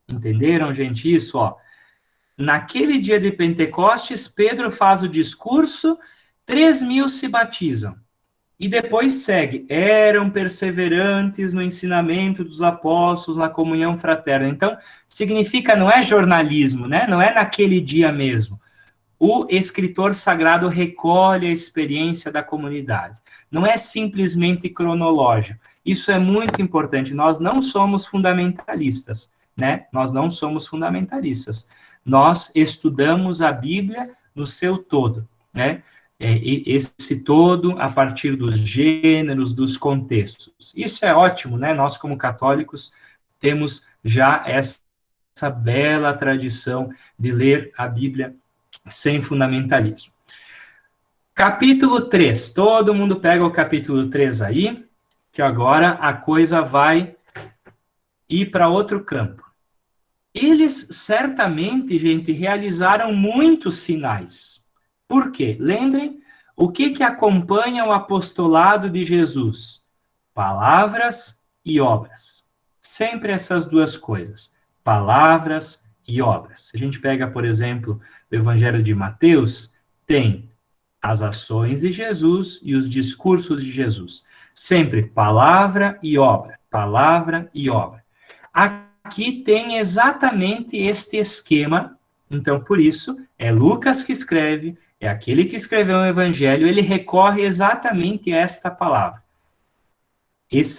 Entenderam, gente, isso? Ó. Naquele dia de Pentecostes, Pedro faz o discurso, 3.000 se batizam. E depois segue, eram perseverantes no ensinamento dos apóstolos, na comunhão fraterna. Então, significa, não é jornalismo, né? Não é naquele dia mesmo. O escritor sagrado recolhe a experiência da comunidade. Não é simplesmente cronológico. Isso é muito importante. Nós não somos fundamentalistas, né? Nós não somos fundamentalistas. Nós estudamos a Bíblia no seu todo, né? Esse todo a partir dos gêneros, dos contextos. Isso é ótimo, né? Nós, como católicos, temos já essa bela tradição de ler a Bíblia sem fundamentalismo. Capítulo 3. Todo mundo pega o capítulo 3 aí, que agora a coisa vai ir para outro campo. Eles, certamente, gente, realizaram muitos sinais. Por quê? Lembrem, o que acompanha o apostolado de Jesus? Palavras e obras. Sempre essas duas coisas. Palavras e obras. Se a gente pega, por exemplo, o Evangelho de Mateus, tem as ações de Jesus e os discursos de Jesus. Sempre palavra e obra. Palavra e obra. Aqui tem exatamente este esquema. Então, por isso, é Lucas que escreve, é aquele que escreveu o Evangelho, ele recorre exatamente a esta palavra.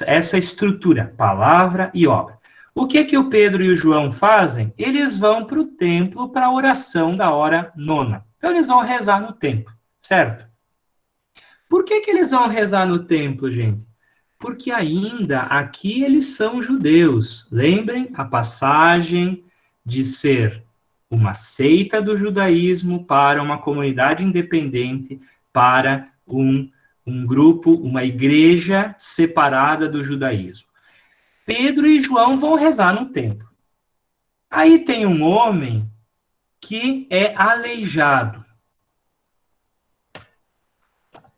Essa estrutura, palavra e obra. O que o Pedro e o João fazem? Eles vão para o templo para a oração da hora nona. Então, eles vão rezar no templo, certo? Por que eles vão rezar no templo, gente? Porque ainda aqui eles são judeus. Lembrem a passagem de ser uma seita do judaísmo para uma comunidade independente, para um grupo, uma igreja separada do judaísmo. Pedro e João vão rezar no templo. Aí tem um homem que é aleijado.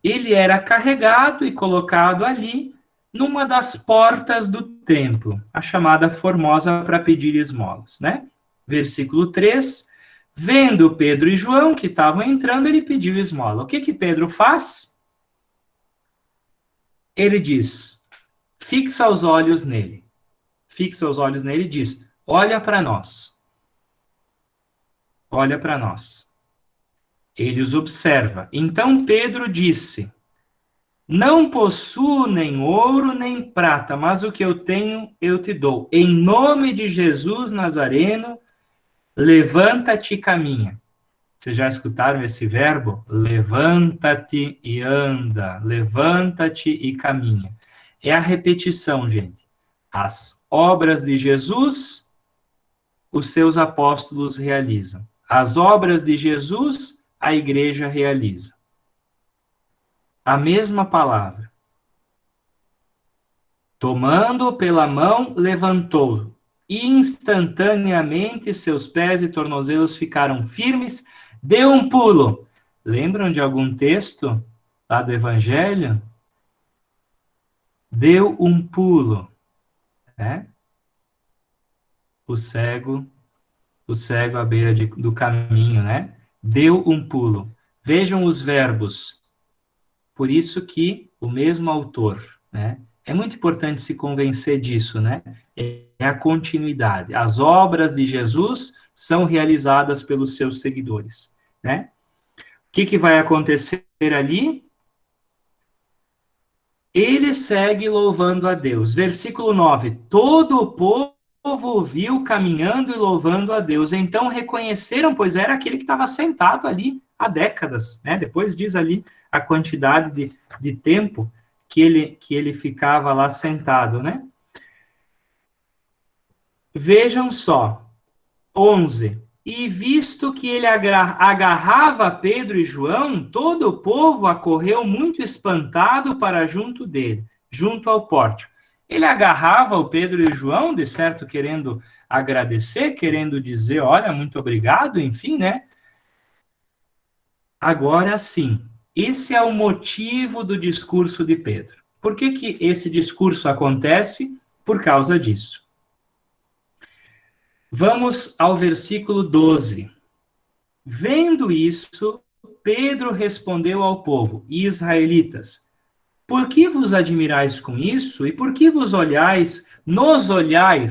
Ele era carregado e colocado ali numa das portas do templo, a chamada Formosa, para pedir esmolas, né? Versículo 3, vendo Pedro e João que estavam entrando, ele pediu esmola. O que Pedro faz? Ele diz, fixa os olhos nele. Fixa os olhos nele e diz, olha para nós. Olha para nós. Ele os observa. Então Pedro disse, não possuo nem ouro nem prata, mas o que eu tenho eu te dou. Em nome de Jesus Nazareno, levanta-te e caminha. Vocês já escutaram esse verbo? Levanta-te e anda. Levanta-te e caminha. É a repetição, gente. As obras de Jesus, os seus apóstolos realizam. As obras de Jesus, a igreja realiza. A mesma palavra. Tomando-o pela mão, levantou-o. Instantaneamente seus pés e tornozelos ficaram firmes, deu um pulo. Lembram de algum texto lá do Evangelho? Deu um pulo. Né? O cego à beira do caminho, né? Deu um pulo. Vejam os verbos. Por isso que o mesmo autor, né? É muito importante se convencer disso, né? É a continuidade. As obras de Jesus são realizadas pelos seus seguidores, né? O que vai acontecer ali? Ele segue louvando a Deus. Versículo 9. Todo o povo ouviu caminhando e louvando a Deus. Então reconheceram, pois era aquele que estava sentado ali há décadas, né? Depois diz ali a quantidade de tempo que ele ficava lá sentado, né? Vejam só, 11. E visto que ele agarrava Pedro e João, todo o povo acorreu muito espantado para junto dele. junto ao pórtico. Ele agarrava o Pedro e o João, de certo, querendo agradecer, querendo dizer, olha, muito obrigado, enfim, né? Agora sim, esse é o motivo do discurso de Pedro. Por que que esse discurso acontece? Por causa disso. Vamos ao versículo 12. Vendo isso, Pedro respondeu ao povo, israelitas, por que vos admirais com isso? E por que vos olhais,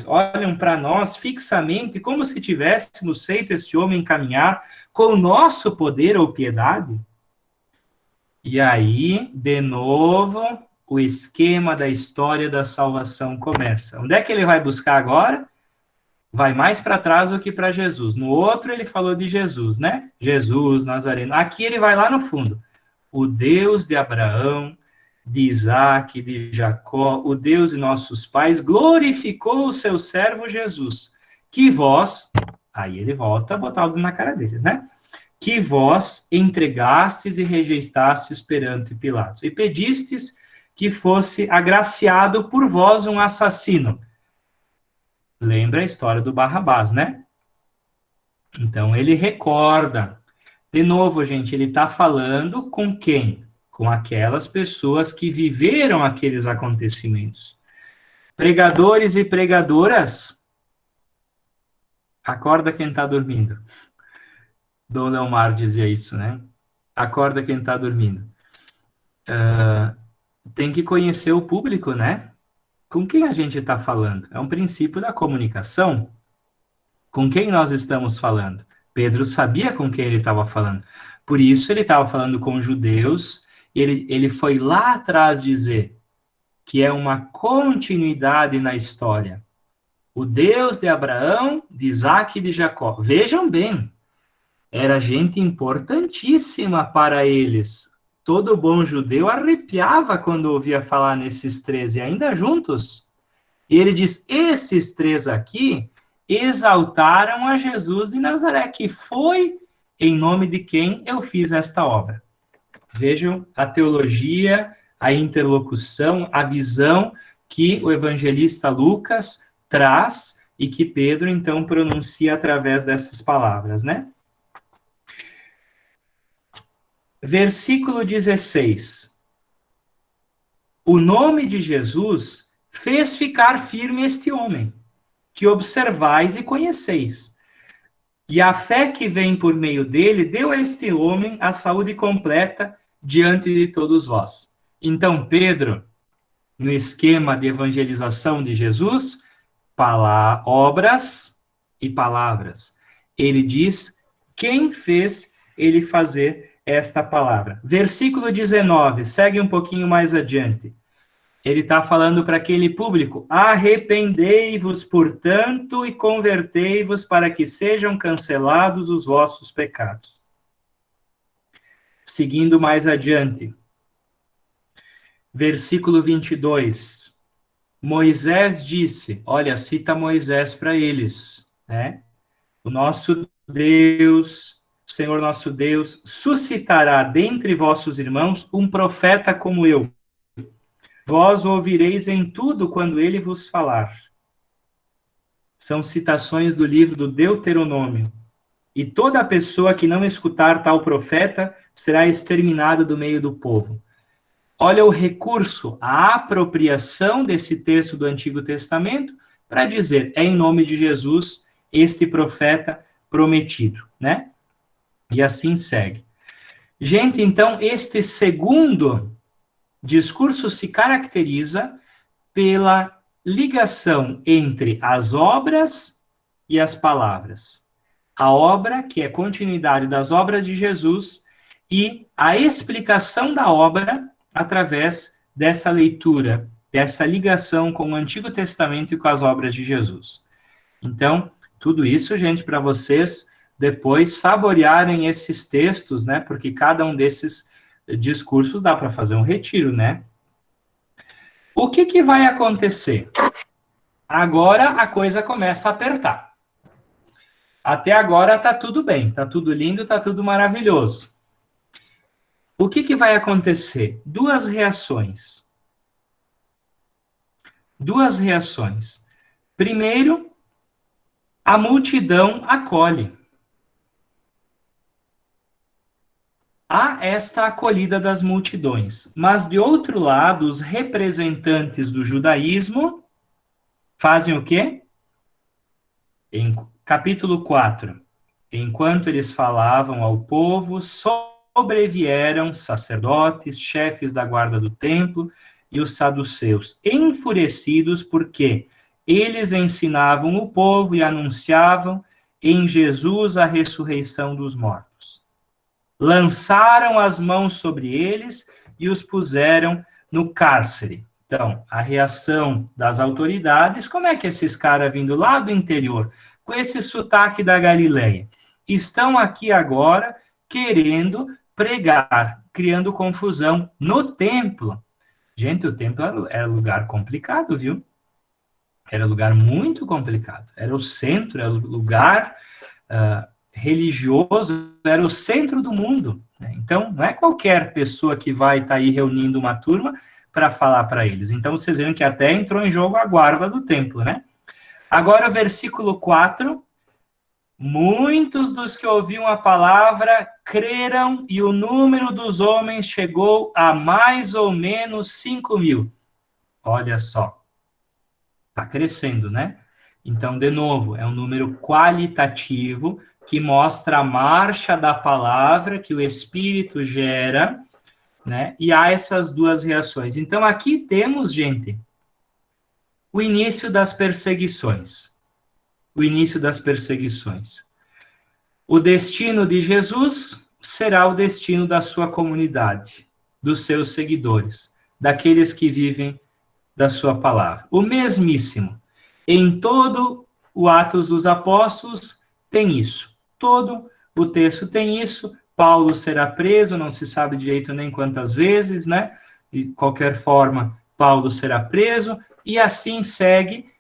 olham para nós fixamente, como se tivéssemos feito esse homem caminhar com o nosso poder ou piedade? E aí, de novo, o esquema da história da salvação começa. Onde é que ele vai buscar agora? Vai mais para trás do que para Jesus. No outro ele falou de Jesus, né? Jesus, Nazareno. Aqui ele vai lá no fundo. O Deus de Abraão, de Isaac, de Jacó, o Deus de nossos pais, glorificou o seu servo Jesus, que vós, aí ele volta a botar o dedo na cara deles, né? Que vós entregastes e rejeitastes perante Pilatos, e pedistes que fosse agraciado por vós um assassino. Lembra a história do Barrabás, né? Então ele recorda. De novo, gente, ele está falando com quem? Com aquelas pessoas que viveram aqueles acontecimentos. Pregadores e pregadoras, acorda quem está dormindo. Dom Leomar dizia isso, né? Acorda quem está dormindo. Tem que conhecer o público, né? Com quem a gente está falando? É um princípio da comunicação. Com quem nós estamos falando? Pedro sabia com quem ele estava falando. Por isso ele estava falando com judeus, e ele foi lá atrás dizer que é uma continuidade na história. O Deus de Abraão, de Isaac e de Jacó. Vejam bem, era gente importantíssima para eles. Todo bom judeu arrepiava quando ouvia falar nesses três, e ainda juntos. E ele diz, esses três aqui exaltaram a Jesus de Nazaré, que foi em nome de quem eu fiz esta obra. Vejam a teologia, a interlocução, a visão que o evangelista Lucas traz e que Pedro, então, pronuncia através dessas palavras, né? Versículo 16. O nome de Jesus fez ficar firme este homem, que observais e conheceis. E a fé que vem por meio dele deu a este homem a saúde completa diante de todos vós. Então, Pedro, no esquema de evangelização de Jesus, obras e palavras. Ele diz quem fez ele fazer esta palavra. Versículo 19, segue um pouquinho mais adiante. Ele está falando para aquele público, arrependei-vos, portanto, e convertei-vos para que sejam cancelados os vossos pecados. Seguindo mais adiante. Versículo 22. Moisés disse, olha, cita Moisés para eles, né? O nosso Deus, o Senhor nosso Deus, suscitará dentre vossos irmãos um profeta como eu. Vós ouvireis em tudo quando ele vos falar. São citações do livro do Deuteronômio. E toda pessoa que não escutar tal profeta será exterminada do meio do povo. Olha o recurso, a apropriação desse texto do Antigo Testamento para dizer, é em nome de Jesus, este profeta prometido, né? E assim segue. Gente, então, este segundo discurso se caracteriza pela ligação entre as obras e as palavras. A obra, que é continuidade das obras de Jesus, e a explicação da obra através dessa leitura, dessa ligação com o Antigo Testamento e com as obras de Jesus. Então, tudo isso, gente, para vocês depois saborearem esses textos, né? Porque cada um desses discursos dá para fazer um retiro, né? O que vai acontecer? Agora a coisa começa a apertar. Até agora tá tudo bem, tá tudo lindo, tá tudo maravilhoso. O que vai acontecer? Duas reações. duas reações. Primeiro, a multidão acolhe. Há esta acolhida das multidões. Mas, de outro lado, os representantes do judaísmo fazem o quê? Em capítulo 4, enquanto eles falavam ao povo, sobrevieram sacerdotes, chefes da guarda do templo e os saduceus, enfurecidos porque eles ensinavam o povo e anunciavam em Jesus a ressurreição dos mortos. Lançaram as mãos sobre eles e os puseram no cárcere. Então, a reação das autoridades, como é que esses caras vindo lá do interior, com esse sotaque da Galileia, estão aqui agora querendo pregar, criando confusão no templo. Gente, o templo era lugar complicado, viu? Era lugar muito complicado. Era o centro, era o lugar religioso, era o centro do mundo. Né? Então, não é qualquer pessoa que vai estar aí reunindo uma turma para falar para eles. Então, vocês viram que até entrou em jogo a guarda do templo, né? Agora, o versículo 4. Muitos dos que ouviam a palavra creram e o número dos homens chegou a mais ou menos 5.000. Olha só. Está crescendo, né? Então, de novo, é um número qualitativo que mostra a marcha da palavra que o Espírito gera, né? E há essas duas reações. Então, aqui temos, gente, o início das perseguições. O início das perseguições. O destino de Jesus será o destino da sua comunidade, dos seus seguidores, daqueles que vivem da sua palavra. O mesmíssimo. Em todo o Atos dos Apóstolos tem isso. Todo o texto tem isso. Paulo será preso, não se sabe direito nem quantas vezes, né? De qualquer forma, Paulo será preso, e assim segue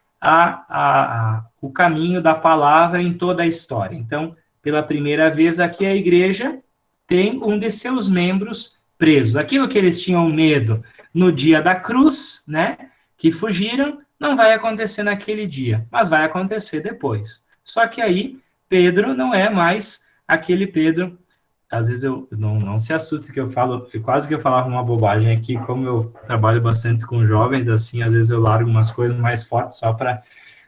o caminho da palavra em toda a história. Então, pela primeira vez aqui, a igreja tem um de seus membros presos. Aquilo que eles tinham medo no dia da cruz, né? Que fugiram, não vai acontecer naquele dia, mas vai acontecer depois. Só que aí, Pedro não é mais aquele Pedro. Às vezes eu não se assuste que eu falo, quase que eu falava uma bobagem aqui, como eu trabalho bastante com jovens, assim, às vezes eu largo umas coisas mais fortes só para...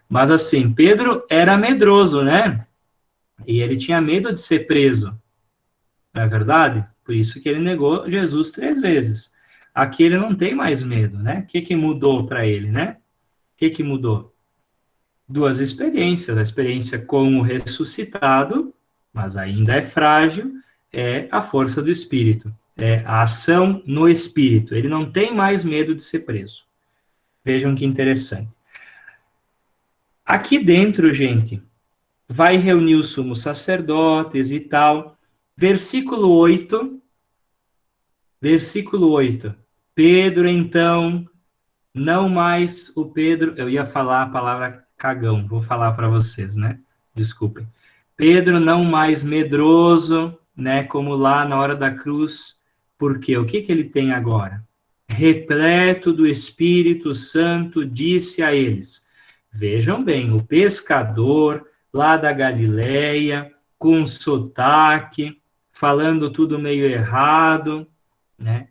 Mas assim, Pedro era medroso, né? E ele tinha medo de ser preso, não é verdade? Por isso que ele negou Jesus 3 vezes. Aqui ele não tem mais medo, né? O que mudou para ele, né? O que mudou? 2 experiências. A experiência com o ressuscitado, mas ainda é frágil, é a força do Espírito. É a ação no Espírito. Ele não tem mais medo de ser preso. Vejam que interessante. Aqui dentro, gente, vai reunir os sumos sacerdotes e tal. Versículo 8. Versículo 8. Pedro, então, não mais o Pedro... Eu ia falar a palavra cagão, vou falar para vocês, né? Desculpem. Pedro, não mais medroso, né? Como lá na hora da cruz. Por quê? O que ele tem agora? Repleto do Espírito Santo, disse a eles. Vejam bem, o pescador lá da Galileia, com sotaque, falando tudo meio errado, né?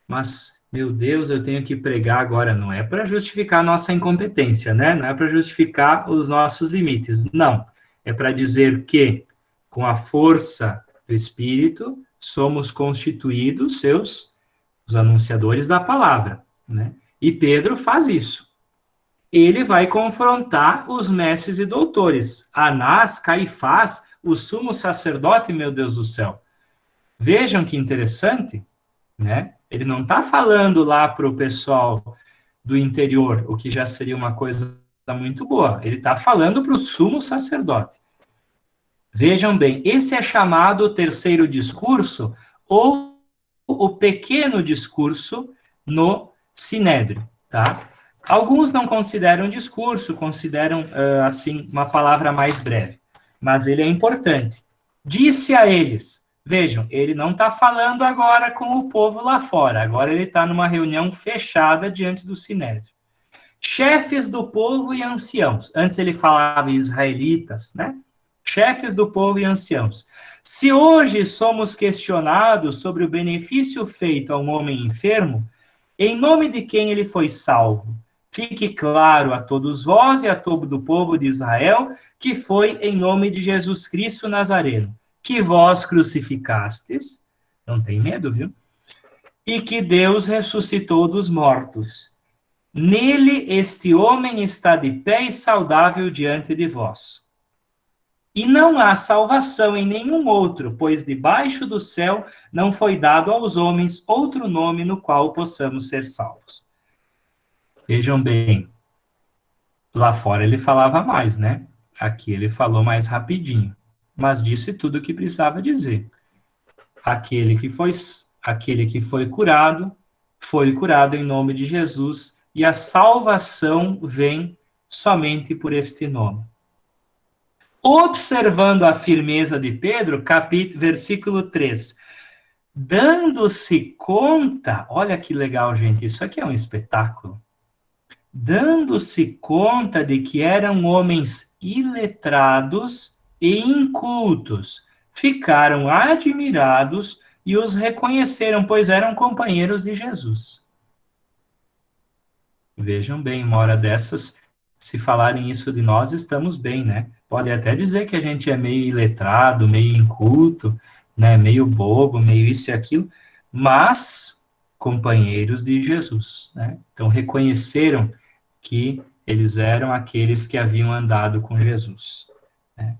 Mas, meu Deus, eu tenho que pregar agora. Não é para justificar a nossa incompetência, né? Não é para justificar os nossos limites. Não. É para dizer que, com a força do Espírito, somos constituídos os anunciadores da palavra, né? E Pedro faz isso. Ele vai confrontar os mestres e doutores. Anás, Caifás, o sumo sacerdote, meu Deus do céu. Vejam que interessante, né? Ele não está falando lá para o pessoal do interior, o que já seria uma coisa muito boa. Ele está falando para o sumo sacerdote. Vejam bem, esse é chamado o terceiro discurso ou o pequeno discurso no Sinédrio, tá? Alguns não consideram discurso, consideram, assim, uma palavra mais breve. Mas ele é importante. Disse a eles, vejam, ele não está falando agora com o povo lá fora, agora ele está numa reunião fechada diante do Sinédrio. chefes do povo e anciãos. Antes ele falava israelitas, né? Chefes do povo e anciãos. Se hoje somos questionados sobre o benefício feito a um homem enfermo, em nome de quem ele foi salvo, fique claro a todos vós e a todo o povo de Israel que foi em nome de Jesus Cristo Nazareno, que vós crucificastes, não tem medo, viu? E que Deus ressuscitou dos mortos. Nele este homem está de pé e saudável diante de vós. E não há salvação em nenhum outro, pois debaixo do céu não foi dado aos homens outro nome no qual possamos ser salvos. Vejam bem, lá fora ele falava mais, né? Aqui ele falou mais rapidinho, mas disse tudo o que precisava dizer. Aquele que foi curado em nome de Jesus, e a salvação vem somente por este nome. Observando a firmeza de Pedro, versículo 3. Dando-se conta, olha que legal, gente, isso aqui é um espetáculo. Dando-se conta de que eram homens iletrados e incultos, ficaram admirados e os reconheceram, pois eram companheiros de Jesus. Vejam bem, uma hora dessas, se falarem isso de nós, estamos bem, né? Pode até dizer que a gente é meio iletrado, meio inculto, né? Meio bobo, meio isso e aquilo, mas companheiros de Jesus, né? Então reconheceram que eles eram aqueles que haviam andado com Jesus, né?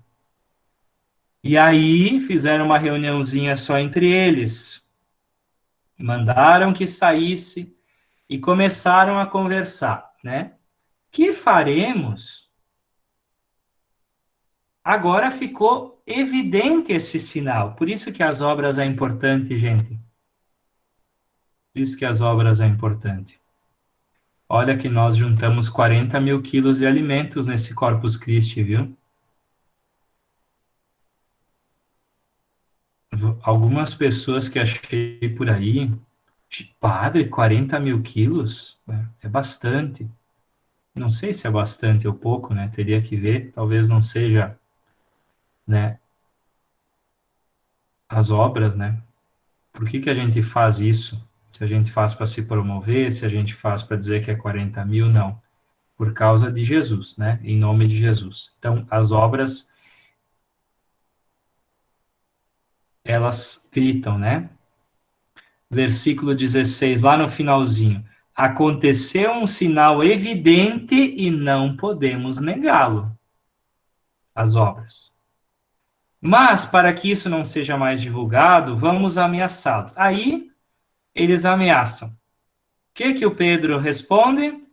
E aí fizeram uma reuniãozinha só entre eles, mandaram que saísse e começaram a conversar, né? Que faremos? Agora ficou evidente esse sinal. Por isso que as obras é importante, gente. Por isso que as obras é importante. Olha que nós juntamos 40 mil quilos de alimentos nesse Corpus Christi, viu? Algumas pessoas que achei por aí, padre, 40 mil quilos? É bastante. Não sei se é bastante ou pouco, né? Teria que ver. Talvez não seja, né, as obras, né? Por que a gente faz isso? Se a gente faz para se promover, se a gente faz para dizer que é 40 mil, não. Por causa de Jesus, né? Em nome de Jesus. Então, as obras, elas gritam, né? Versículo 16, lá no finalzinho. Aconteceu um sinal evidente e não podemos negá-lo. As obras. Mas, para que isso não seja mais divulgado, vamos ameaçá-los. Aí, eles ameaçam. O que o Pedro responde?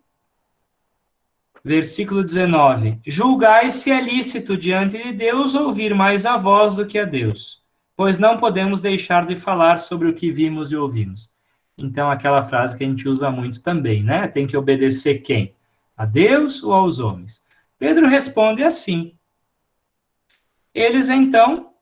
Versículo 19. Julgai se é lícito diante de Deus ouvir mais a vós do que a Deus, pois não podemos deixar de falar sobre o que vimos e ouvimos. Então, aquela frase que a gente usa muito também, né? Tem que obedecer quem? A Deus ou aos homens? Pedro responde assim. Eles, então,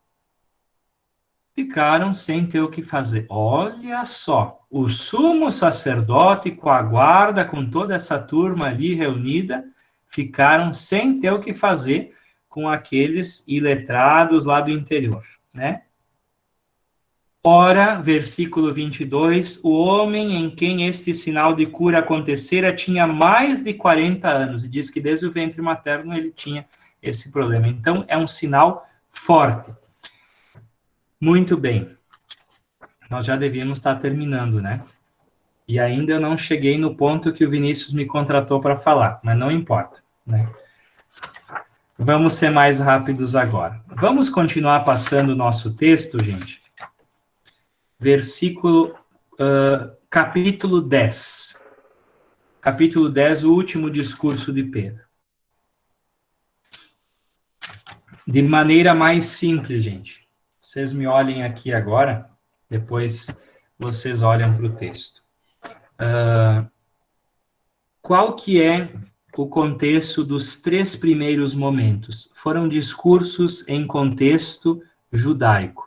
ficaram sem ter o que fazer. Olha só, o sumo sacerdote com a guarda, com toda essa turma ali reunida, ficaram sem ter o que fazer com aqueles iletrados lá do interior, né? Ora, versículo 22, o homem em quem este sinal de cura acontecera tinha mais de 40 anos, e diz que desde o ventre materno ele tinha esse problema. Então, é um sinal forte. Muito bem. Nós já devíamos estar terminando, né? E ainda eu não cheguei no ponto que o Vinícius me contratou para falar, mas não importa, né? Vamos ser mais rápidos agora. Vamos continuar passando o nosso texto, gente? Capítulo 10. Capítulo 10, o último discurso de Pedro. De maneira mais simples, gente. Vocês me olhem aqui agora, depois vocês olham para o texto. Qual que é o contexto dos 3 primeiros momentos? Foram discursos em contexto judaico.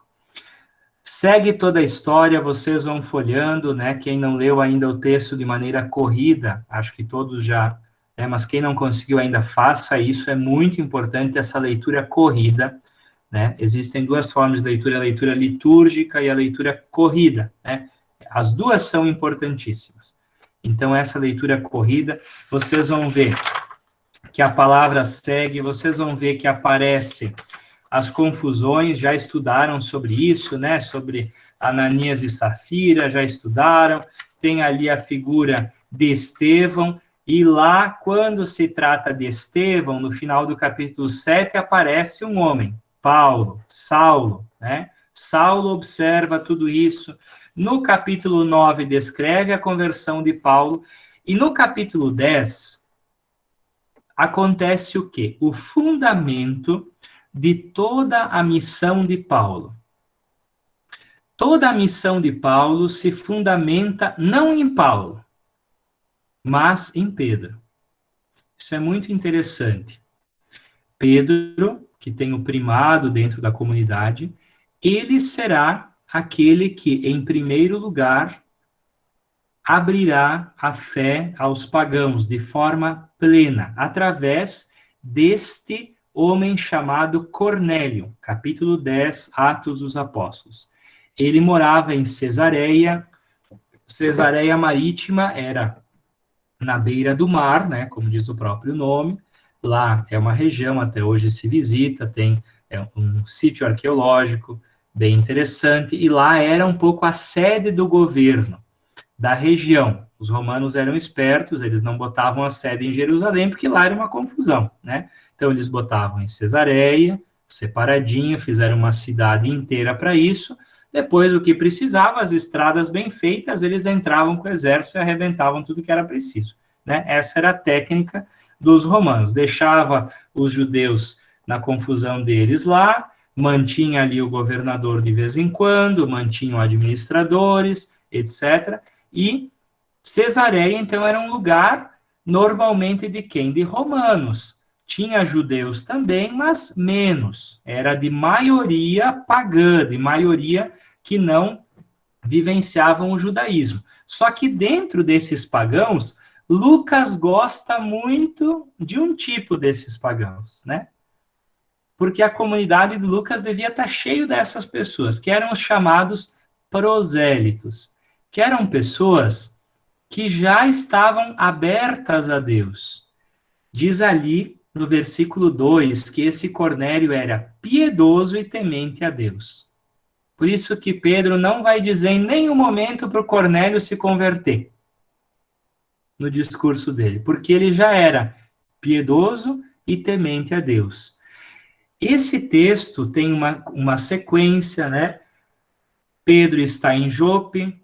Segue toda a história, vocês vão folhando, né? Quem não leu ainda o texto de maneira corrida, acho que todos já mas quem não conseguiu ainda, faça isso, é muito importante essa leitura corrida, né? Existem duas formas de leitura, a leitura litúrgica e a leitura corrida, né? As duas são importantíssimas. Então, essa leitura corrida, vocês vão ver que a palavra segue, vocês vão ver que aparecem as confusões, já estudaram sobre isso, né? Sobre Ananias e Safira, já estudaram, tem ali a figura de Estevão, e lá, quando se trata de Estevão, no final do capítulo 7, aparece um homem, Paulo, Saulo, né? Saulo observa tudo isso. No capítulo 9, descreve a conversão de Paulo, e no capítulo 10, acontece o quê? O fundamento de toda a missão de Paulo. Toda a missão de Paulo se fundamenta não em Paulo, mas em Pedro. Isso é muito interessante. Pedro, que tem o primado dentro da comunidade, ele será aquele que, em primeiro lugar, abrirá a fé aos pagãos de forma plena, através deste homem chamado Cornélio, capítulo 10, Atos dos Apóstolos. Ele morava em Cesareia Marítima era na beira do mar, né, como diz o próprio nome. Lá é uma região, até hoje se visita, tem um sítio arqueológico bem interessante, e lá era um pouco a sede do governo da região. Os romanos eram espertos, eles não botavam a sede em Jerusalém, porque lá era uma confusão, né? Então, eles botavam em Cesareia, separadinho, fizeram uma cidade inteira para isso. Depois, o que precisava, as estradas bem feitas, eles entravam com o exército e arrebentavam tudo que era preciso, né? Essa era a técnica dos romanos. Deixava os judeus na confusão deles lá, mantinha ali o governador de vez em quando, mantinham administradores, etc., e Cesareia, então, era um lugar normalmente de quem? De romanos. Tinha judeus também, mas menos. Era de maioria pagã, de maioria que não vivenciavam o judaísmo. Só que dentro desses pagãos, Lucas gosta muito de um tipo desses pagãos, né? Porque a comunidade de Lucas devia estar cheio dessas pessoas, que eram os chamados prosélitos, que eram pessoas que já estavam abertas a Deus. Diz ali, no versículo 2, que esse Cornélio era piedoso e temente a Deus. Por isso que Pedro não vai dizer em nenhum momento para o Cornélio se converter no discurso dele, porque ele já era piedoso e temente a Deus. Esse texto tem uma sequência, né? Pedro está em Jope,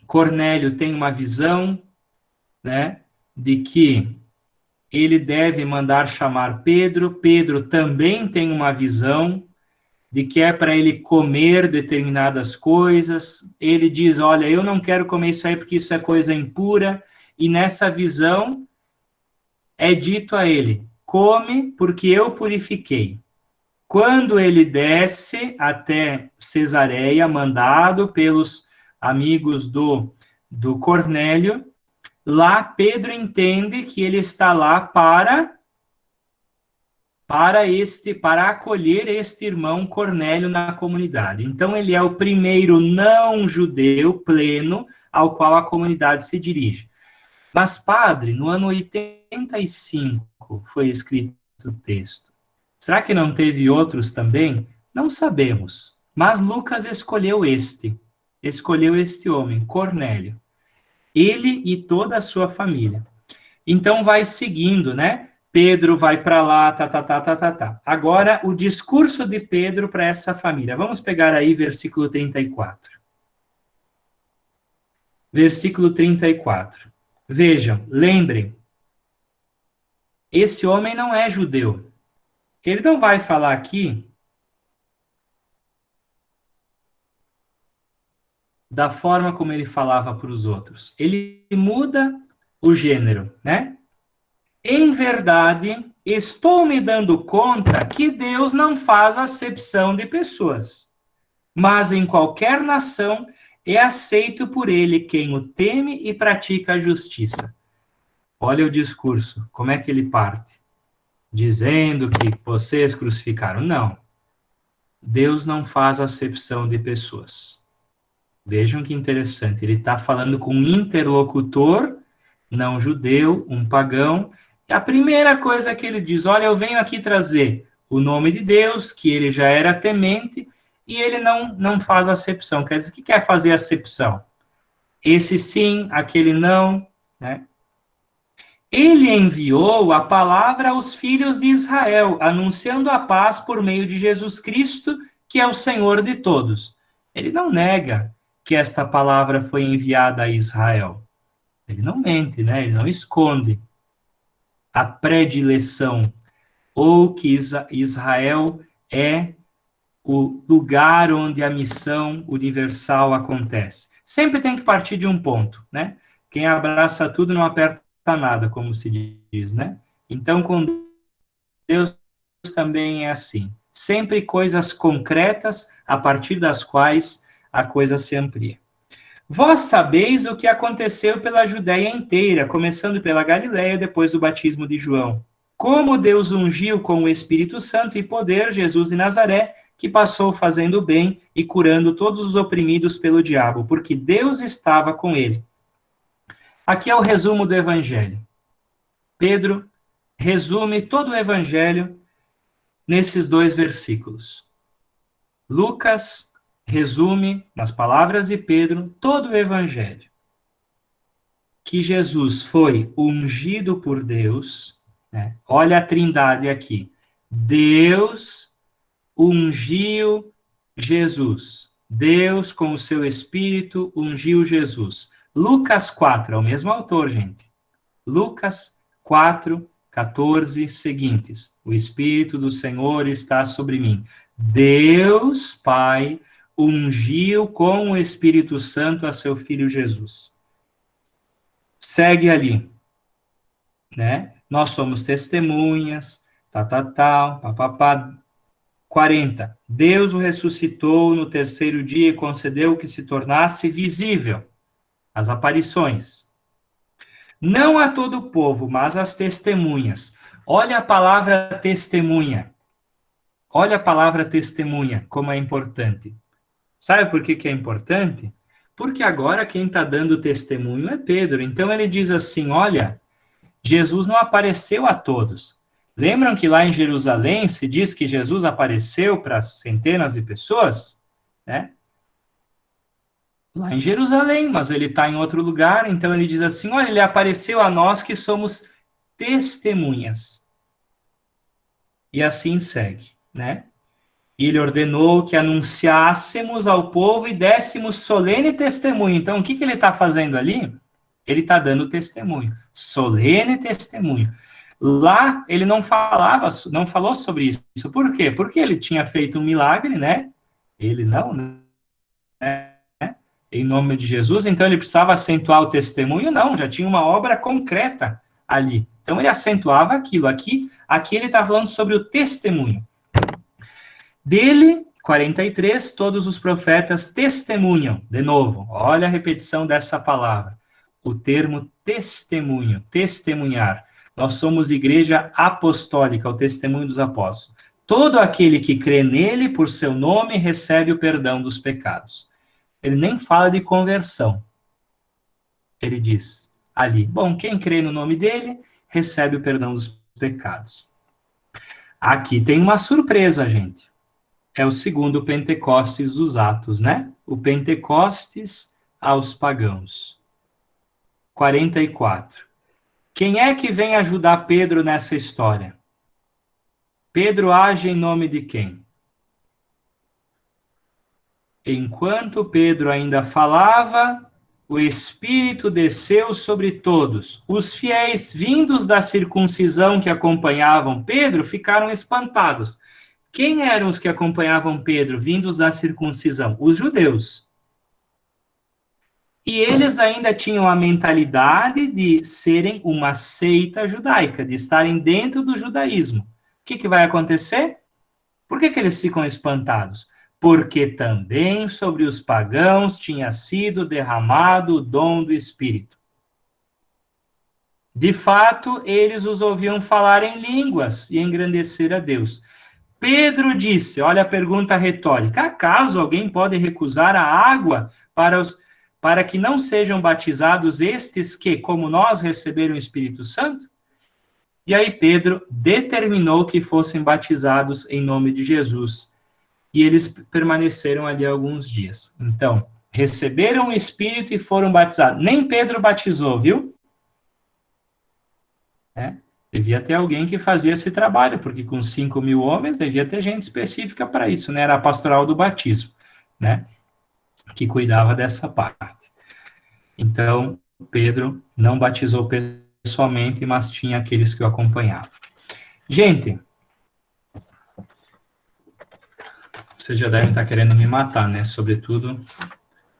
Cornélio tem uma visão, né, de que ele deve mandar chamar Pedro. Pedro também tem uma visão de que é para ele comer determinadas coisas. Ele diz, olha, eu não quero comer isso aí porque isso é coisa impura. E nessa visão é dito a ele, come porque eu purifiquei. Quando ele desce até Cesareia, mandado pelos amigos do Cornélio, lá Pedro entende que ele está lá para acolher este irmão Cornélio na comunidade. Então, ele é o primeiro não-judeu pleno ao qual a comunidade se dirige. Mas, padre, no ano 85 foi escrito o texto. Será que não teve outros também? Não sabemos. Mas Lucas escolheu este homem, Cornélio. Ele e toda a sua família. Então vai seguindo, né? Pedro vai para lá, tá. Agora, o discurso de Pedro para essa família. Vamos pegar aí versículo 34. Versículo 34. Vejam, lembrem. Esse homem não é judeu. Ele não vai falar aqui da forma como ele falava para os outros. Ele muda o gênero, né? Em verdade, estou me dando conta que Deus não faz acepção de pessoas, mas em qualquer nação é aceito por ele quem o teme e pratica a justiça. Olha o discurso, como é que ele parte? Dizendo que vocês crucificaram. Não. Deus não faz acepção de pessoas. Vejam que interessante. Ele está falando com um interlocutor não judeu, um pagão. E a primeira coisa que ele diz, olha, eu venho aqui trazer o nome de Deus, que ele já era temente, e ele não faz acepção. Quer dizer, o que quer fazer acepção? Esse sim, aquele não, né? Ele enviou a palavra aos filhos de Israel, anunciando a paz por meio de Jesus Cristo, que é o Senhor de todos. Ele não nega que esta palavra foi enviada a Israel. Ele não mente, né? Ele não esconde a predileção, ou que Israel é o lugar onde a missão universal acontece. Sempre tem que partir de um ponto, né? Quem abraça tudo não aperta nada, como se diz, né? Então, com Deus também é assim. Sempre coisas concretas a partir das quais a coisa se amplia. Vós sabeis o que aconteceu pela Judéia inteira, começando pela Galiléia, depois do batismo de João. Como Deus ungiu com o Espírito Santo e poder Jesus de Nazaré, que passou fazendo bem e curando todos os oprimidos pelo diabo, porque Deus estava com ele. Aqui é o resumo do Evangelho. Pedro resume todo o Evangelho nesses 2 versículos. Lucas resume, nas palavras de Pedro, todo o Evangelho. Que Jesus foi ungido por Deus, né? Olha a trindade aqui. Deus ungiu Jesus. Deus, com o seu Espírito, ungiu Jesus. Lucas 4, é o mesmo autor, gente. Lucas 4, 14, seguintes. O Espírito do Senhor está sobre mim. Deus, Pai, ungiu com o Espírito Santo a seu Filho Jesus. Segue ali, né? Nós somos testemunhas, papapá. 40. Deus o ressuscitou no 3º dia e concedeu que se tornasse visível. As aparições. Não a todo o povo, mas às testemunhas. Olha a palavra testemunha. Olha a palavra testemunha, como é importante. Sabe por que é importante? Porque agora quem está dando testemunho é Pedro. Então ele diz assim, olha, Jesus não apareceu a todos. Lembram que lá em Jerusalém se diz que Jesus apareceu para centenas de pessoas? Né? Lá em Jerusalém, mas ele está em outro lugar, então ele diz assim, olha, ele apareceu a nós que somos testemunhas. E assim segue, né? E ele ordenou que anunciássemos ao povo e dessemos solene testemunho. Então, o que ele está fazendo ali? Ele está dando testemunho, solene testemunho. Lá, ele não falou sobre isso. Por quê? Porque ele tinha feito um milagre, né? Ele não, né? Em nome de Jesus, então ele precisava acentuar o testemunho? Não, já tinha uma obra concreta ali. Então ele acentuava aquilo. Aqui ele está falando sobre o testemunho. Dele, 43, todos os profetas testemunham. De novo, olha a repetição dessa palavra. O termo testemunho, testemunhar. Nós somos igreja apostólica, o testemunho dos apóstolos. Todo aquele que crê nele, por seu nome, recebe o perdão dos pecados. Ele nem fala de conversão. Ele diz ali, bom, quem crê no nome dele, recebe o perdão dos pecados. Aqui tem uma surpresa, gente. É o segundo Pentecostes dos Atos, né? O Pentecostes aos pagãos. 44. Quem é que vem ajudar Pedro nessa história? Pedro age em nome de quem? Enquanto Pedro ainda falava, o Espírito desceu sobre todos. Os fiéis vindos da circuncisão que acompanhavam Pedro ficaram espantados. Quem eram os que acompanhavam Pedro, vindos da circuncisão? Os judeus. E eles ainda tinham a mentalidade de serem uma seita judaica, de estarem dentro do judaísmo. O que vai acontecer? Por que eles ficam espantados? Porque também sobre os pagãos tinha sido derramado o dom do Espírito. De fato, eles os ouviam falar em línguas e engrandecer a Deus. Pedro disse, olha a pergunta retórica, acaso alguém pode recusar a água para que não sejam batizados estes que, como nós, receberam o Espírito Santo? E aí Pedro determinou que fossem batizados em nome de Jesus. E eles permaneceram ali alguns dias. Então, receberam o Espírito e foram batizados. Nem Pedro batizou, viu? Devia ter alguém que fazia esse trabalho, porque com 5.000 homens, devia ter gente específica para isso, né? Era a pastoral do batismo, né? Que cuidava dessa parte. Então, Pedro não batizou pessoalmente, mas tinha aqueles que o acompanhavam. Gente, vocês já devem estar querendo me matar, né? Sobretudo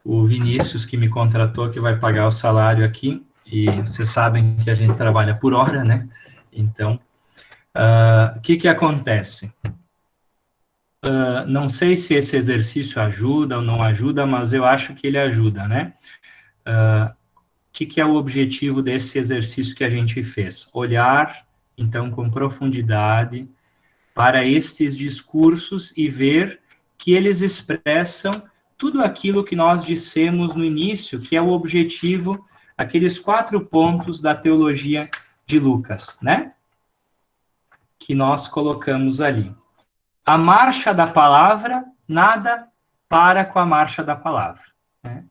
o Vinícius, que me contratou, que vai pagar o salário aqui, e vocês sabem que a gente trabalha por hora, né? Então, o que acontece? Não sei se esse exercício ajuda ou não ajuda, mas eu acho que ele ajuda, né? O que é o objetivo desse exercício que a gente fez? Olhar, então, com profundidade para estes discursos e ver que eles expressam tudo aquilo que nós dissemos no início, que é o objetivo, aqueles 4 pontos da teologia de Lucas, né? Que nós colocamos ali. A marcha da palavra, nada para com a marcha da palavra, né?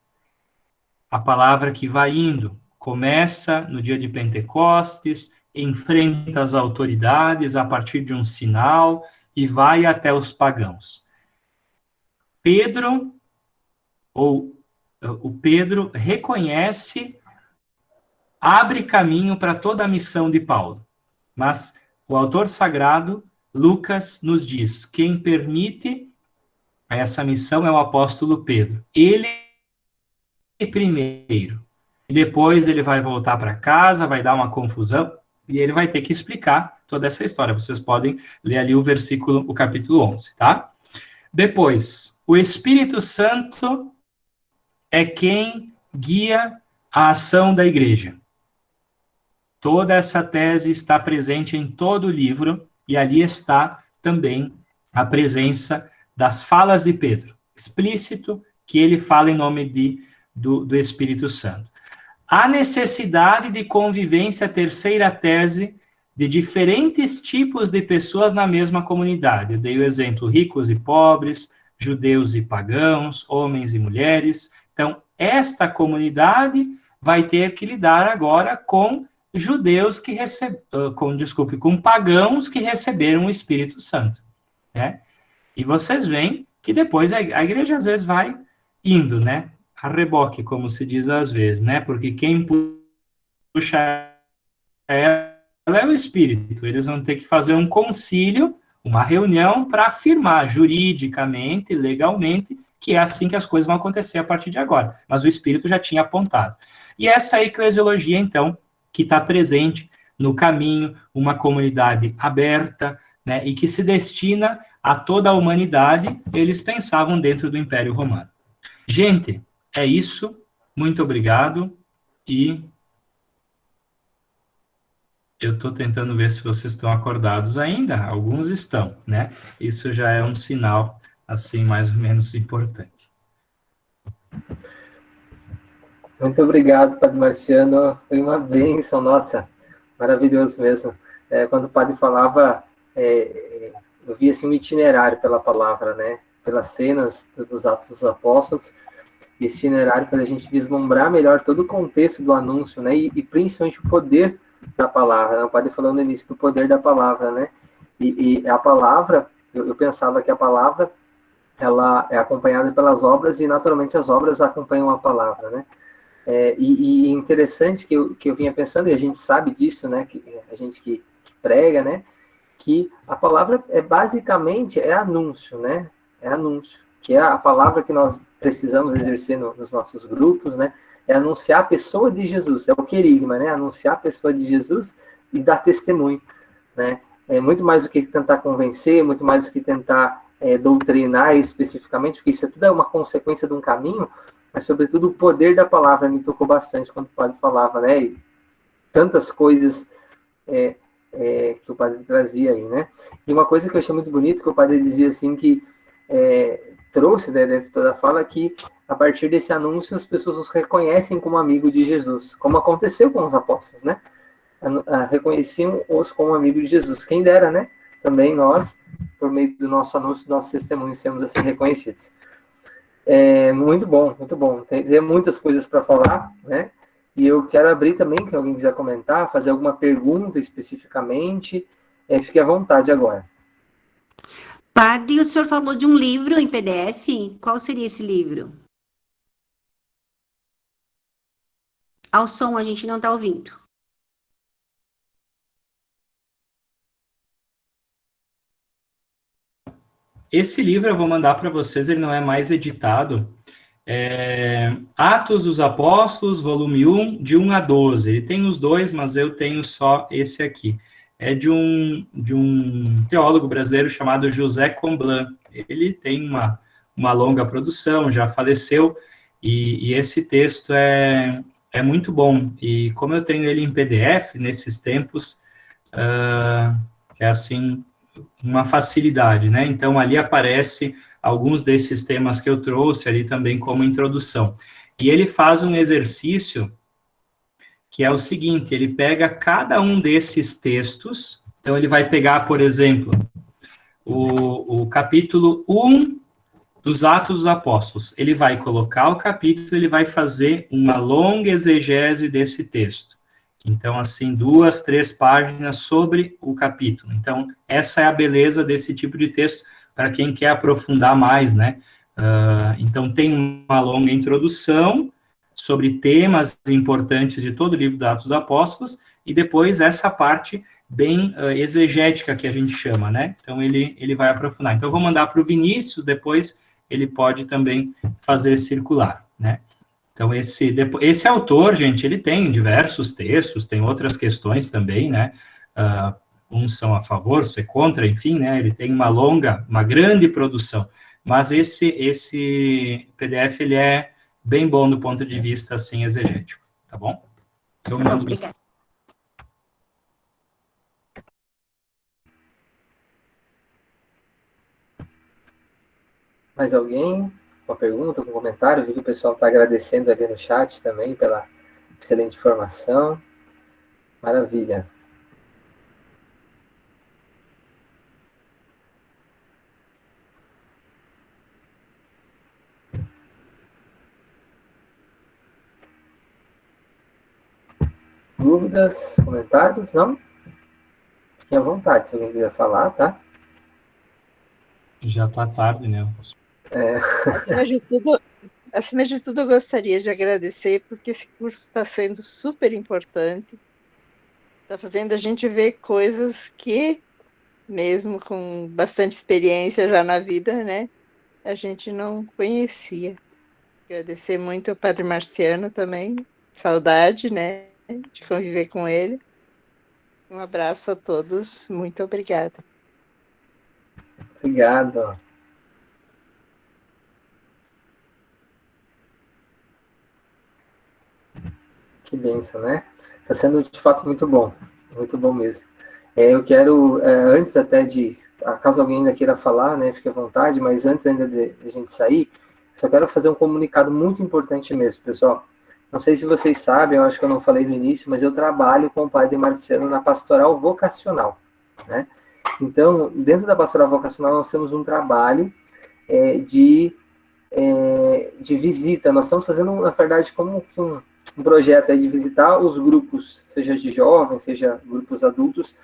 A palavra que vai indo, começa no dia de Pentecostes, enfrenta as autoridades a partir de um sinal e vai até os pagãos. O Pedro reconhece, abre caminho para toda a missão de Paulo. Mas o autor sagrado, Lucas, nos diz, quem permite essa missão é o apóstolo Pedro. Ele primeiro. E depois ele vai voltar para casa, vai dar uma confusão, e ele vai ter que explicar toda essa história. Vocês podem ler ali o capítulo 11, tá? Depois, o Espírito Santo é quem guia a ação da igreja. Toda essa tese está presente em todo o livro, e ali está também a presença das falas de Pedro, explícito que ele fala em nome do Espírito Santo. A necessidade de convivência, terceira tese, de diferentes tipos de pessoas na mesma comunidade. Eu dei o exemplo, ricos e pobres, judeus e pagãos, homens e mulheres. Então, esta comunidade vai ter que lidar agora com judeus com pagãos que receberam o Espírito Santo, né? E vocês veem que depois a igreja às vezes vai indo, né? A reboque, como se diz às vezes, né? Porque quem puxa ela é o Espírito. Eles vão ter que fazer um concílio, uma reunião para afirmar juridicamente, legalmente, que é assim que as coisas vão acontecer a partir de agora. Mas o Espírito já tinha apontado. E essa eclesiologia, então, que está presente no caminho, uma comunidade aberta, né, e que se destina a toda a humanidade, eles pensavam dentro do Império Romano. Gente, é isso, muito obrigado, e eu estou tentando ver se vocês estão acordados ainda, alguns estão, né? Isso já é um sinal, assim, mais ou menos importante. Muito obrigado, Padre Marciano. Foi uma bênção, nossa, maravilhoso mesmo. Quando o Padre falava, eu via assim, um itinerário pela palavra, né? Pelas cenas dos Atos dos Apóstolos. Esse itinerário faz a gente vislumbrar melhor todo o contexto do anúncio, né? E principalmente o poder da palavra, né? O Padre falou no início do poder da palavra, né? E a palavra, eu pensava que a palavra, ela é acompanhada pelas obras e naturalmente as obras acompanham a palavra, né? E interessante que eu vinha pensando, e a gente sabe disso, né, que a gente que prega, né, que a palavra basicamente anúncio, né, anúncio, que é a palavra que nós precisamos exercer nos nossos grupos, né, é anunciar a pessoa de Jesus, é o querigma, né, anunciar a pessoa de Jesus e dar testemunho, né, é muito mais do que tentar convencer, muito mais do que tentar doutrinar especificamente, porque isso tudo é uma consequência de um caminho, mas, sobretudo, o poder da palavra me tocou bastante quando o Padre falava, né? tantas coisas que o padre trazia aí, né? E uma coisa que eu achei muito bonito, que o padre dizia assim, que trouxe, né, dentro de toda a fala, que a partir desse anúncio as pessoas os reconhecem como amigo de Jesus, como aconteceu com os apóstolos, né? Reconheciam-os como amigo de Jesus. Quem dera, né? Também nós, por meio do nosso anúncio, do nosso testemunho, sermos assim reconhecidos. Muito bom, muito bom. Tem muitas coisas para falar, né? E eu quero abrir também, que alguém quiser comentar, fazer alguma pergunta especificamente, fique à vontade agora. Padre, o senhor falou de um livro em PDF? Qual seria esse livro? Ao som, a gente não está ouvindo. Esse livro eu vou mandar para vocês, ele não é mais editado. Atos dos Apóstolos, volume 1, de 1 a 12. Ele tem os dois, mas eu tenho só esse aqui. É de um teólogo brasileiro chamado José Comblan. Ele tem uma longa produção, já faleceu, e esse texto é muito bom. E como eu tenho ele em PDF, nesses tempos, é assim, uma facilidade, né? Então, ali aparece alguns desses temas que eu trouxe ali também como introdução. E ele faz um exercício que é o seguinte, ele pega cada um desses textos, então ele vai pegar, por exemplo, o capítulo 1 dos Atos dos Apóstolos. Ele vai colocar o capítulo, ele vai fazer uma longa exegese desse texto. Então, assim, 2, 3 páginas sobre o capítulo. Então, essa é a beleza desse tipo de texto para quem quer aprofundar mais, né? Então, tem uma longa introdução sobre temas importantes de todo o livro dos Atos dos Apóstolos, e depois essa parte bem exegética que a gente chama, né? Então, ele vai aprofundar. Então, eu vou mandar para o Vinícius, depois ele pode também fazer circular, né? Então, esse autor, gente, ele tem diversos textos, tem outras questões também, né? Uns são a favor, outros contra, enfim, né? Ele tem uma grande produção. Mas esse PDF, ele é bem bom do ponto de vista, assim, exegético, tá bom? Eu mando. Obrigada. Mais alguém? Uma pergunta, um comentário? Vi que o pessoal está agradecendo ali no chat também pela excelente informação. Maravilha. Dúvidas, comentários? Não? Fiquem à vontade, se alguém quiser falar, tá? Já está tarde, né? Acima de tudo, eu gostaria de agradecer, porque esse curso está sendo super importante. Está fazendo a gente ver coisas que, mesmo com bastante experiência já na vida, né, a gente não conhecia. Agradecer muito ao Padre Marciano também, saudade, né, de conviver com ele. Um abraço a todos, muito obrigada. Obrigado. Que bênção, né? Está sendo, de fato, muito bom mesmo. Eu quero, antes até de, caso alguém ainda queira falar, né, fique à vontade, mas antes ainda de a gente sair, só quero fazer um comunicado muito importante mesmo, pessoal. Não sei se vocês sabem, eu acho que eu não falei no início, mas eu trabalho com o Padre Marciano na pastoral vocacional, né? Então, dentro da pastoral vocacional, nós temos um trabalho de visita. Nós estamos fazendo, na verdade, como um projeto de visitar os grupos, seja de jovens, seja grupos adultos,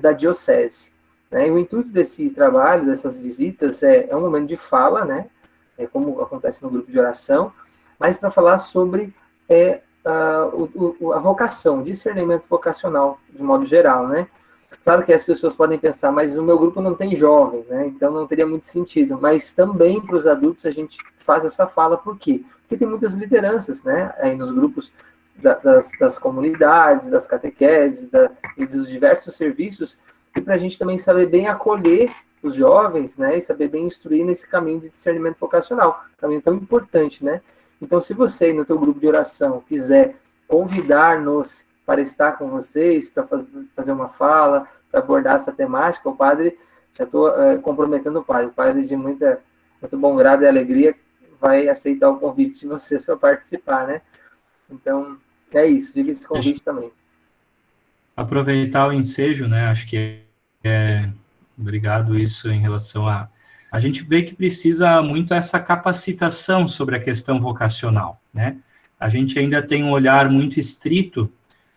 da diocese. Né? E o intuito desse trabalho, dessas visitas, é um momento de fala, né? Como acontece no grupo de oração, mas para falar sobre a vocação, discernimento vocacional, de modo geral, né? Claro que as pessoas podem pensar, mas o meu grupo não tem jovem, né? Então não teria muito sentido. Mas também para os adultos a gente faz essa fala, por quê? Porque tem muitas lideranças, né? Aí nos grupos das comunidades, das catequeses, e dos diversos serviços, e para a gente também saber bem acolher os jovens, né? E saber bem instruir nesse caminho de discernimento vocacional, caminho tão importante, né? Então, se você, no teu grupo de oração, quiser convidar-nos para estar com vocês, para fazer uma fala, para abordar essa temática. O padre, já estou comprometendo o padre de muito bom grado e alegria vai aceitar o convite de vocês para participar, né? Então, é isso, fica esse convite também. Aproveitar o ensejo, né? Acho que obrigado isso em relação a gente vê que precisa muito essa capacitação sobre a questão vocacional, né? A gente ainda tem um olhar muito estrito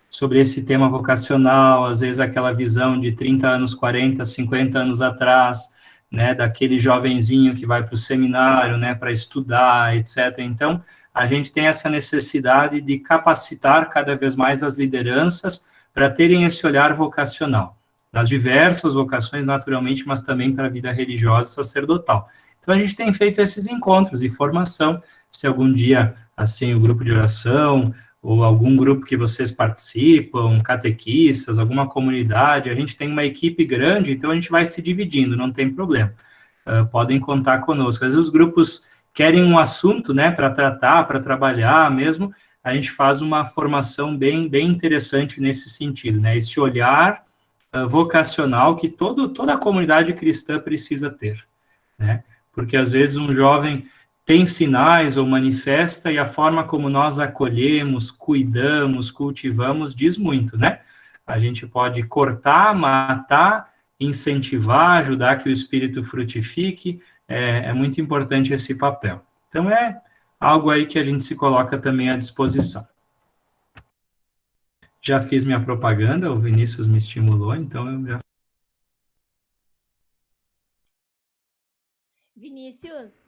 sobre esse tema vocacional, às vezes aquela visão de 30 anos, 40, 50 anos atrás, né, daquele jovenzinho que vai para o seminário, né, para estudar, etc. Então, a gente tem essa necessidade de capacitar cada vez mais as lideranças para terem esse olhar vocacional, nas diversas vocações, naturalmente, mas também para a vida religiosa e sacerdotal. Então, a gente tem feito esses encontros de formação, se algum dia, assim, o grupo de oração, ou algum grupo que vocês participam, catequistas, alguma comunidade, a gente tem uma equipe grande, então a gente vai se dividindo, não tem problema. Podem contar conosco. Às vezes os grupos querem um assunto, né, para tratar, para trabalhar mesmo, a gente faz uma formação bem interessante nesse sentido, né, esse olhar vocacional que toda a comunidade cristã precisa ter, né, porque às vezes um jovem tem sinais ou manifesta e a forma como nós acolhemos, cuidamos, cultivamos, diz muito, né? A gente pode cortar, matar, incentivar, ajudar que o espírito frutifique, é muito importante esse papel. Então, é algo aí que a gente se coloca também à disposição. Já fiz minha propaganda, o Vinícius me estimulou, então eu já... Vinícius,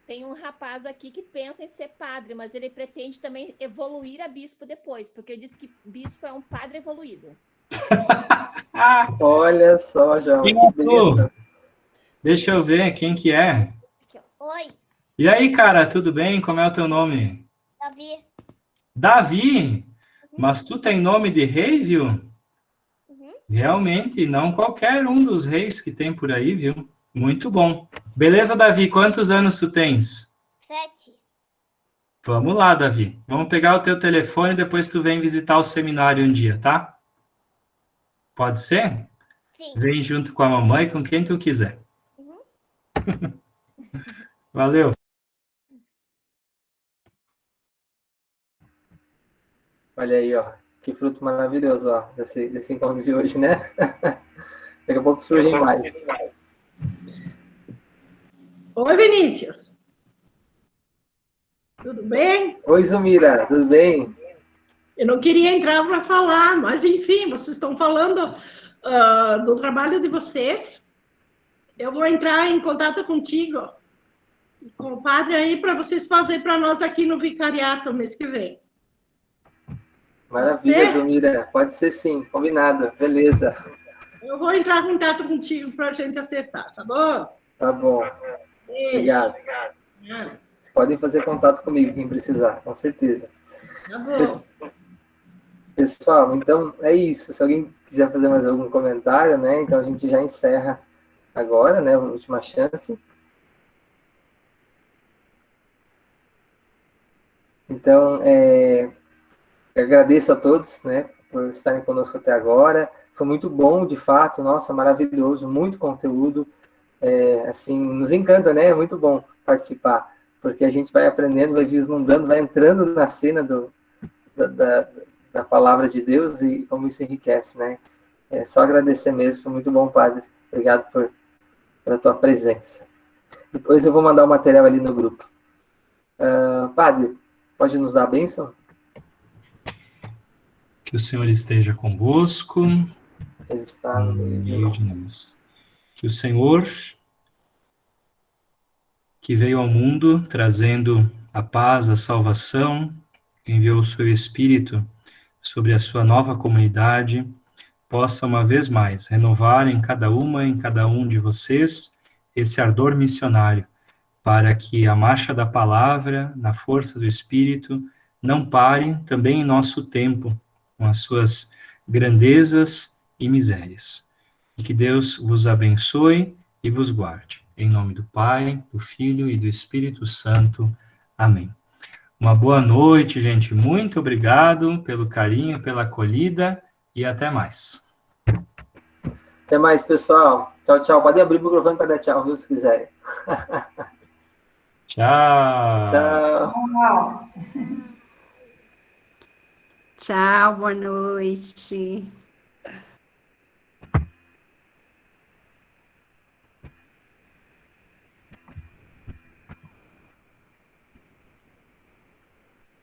tem um rapaz aqui que pensa em ser padre, mas ele pretende também evoluir a bispo depois, porque ele diz que bispo é um padre evoluído. Olha só, João, que beleza. Deixa eu ver quem que é. Oi. E aí, cara, tudo bem? Como é o teu nome? Davi. Davi? Mas tu tem nome de rei, viu? Uhum. Realmente, não qualquer um dos reis que tem por aí, viu? Muito bom. Beleza, Davi? Quantos anos tu tens? 7. Vamos lá, Davi. Vamos pegar o teu telefone e depois tu vem visitar o seminário um dia, tá? Pode ser? Sim. Vem junto com a mamãe, com quem tu quiser. Uhum. Valeu. Olha aí, ó. Que fruto maravilhoso, ó, desse encontro de hoje, né? Daqui a pouco surgem mais. Oi, Vinícius. Tudo bem? Oi, Zumira, tudo bem? Eu não queria entrar para falar, mas enfim, vocês estão falando do trabalho de vocês. Eu vou entrar em contato contigo, com o padre aí, para vocês fazerem para nós aqui no vicariato mês que vem. Maravilha, Zumira. Pode ser sim, combinado. Beleza. Eu vou entrar em contato contigo para a gente acertar, tá bom? Tá bom. Beijo. Obrigado. Podem fazer contato comigo, quem precisar, com certeza. Tá bom. Pessoal, então é isso. Se alguém quiser fazer mais algum comentário, né? Então a gente já encerra agora, né? A última chance. Então, eu agradeço a todos, né? Por estarem conosco até agora. Foi muito bom, de fato. Nossa, maravilhoso, muito conteúdo. Assim, nos encanta, né? É muito bom participar, porque a gente vai aprendendo, vai vislumbrando, vai entrando na cena da palavra de Deus e como isso enriquece, né? É só agradecer mesmo, foi muito bom, padre. Obrigado pela tua presença. Depois eu vou mandar o material ali no grupo. Padre, pode nos dar a bênção? Que o Senhor esteja convosco. Ele está no meio de nós. Que o Senhor, que veio ao mundo trazendo a paz, a salvação, enviou o seu Espírito sobre a sua nova comunidade, possa uma vez mais renovar em cada uma, em cada um de vocês, esse ardor missionário, para que a marcha da palavra, na força do Espírito, não pare também em nosso tempo, com as suas grandezas e misérias. E que Deus vos abençoe e vos guarde. Em nome do Pai, do Filho e do Espírito Santo. Amém. Uma boa noite, gente. Muito obrigado pelo carinho, pela acolhida e até mais. Até mais, pessoal. Tchau, tchau. Podem abrir o microfone para dar tchau, viu, se quiserem. Tchau. Tchau. Tchau, boa noite.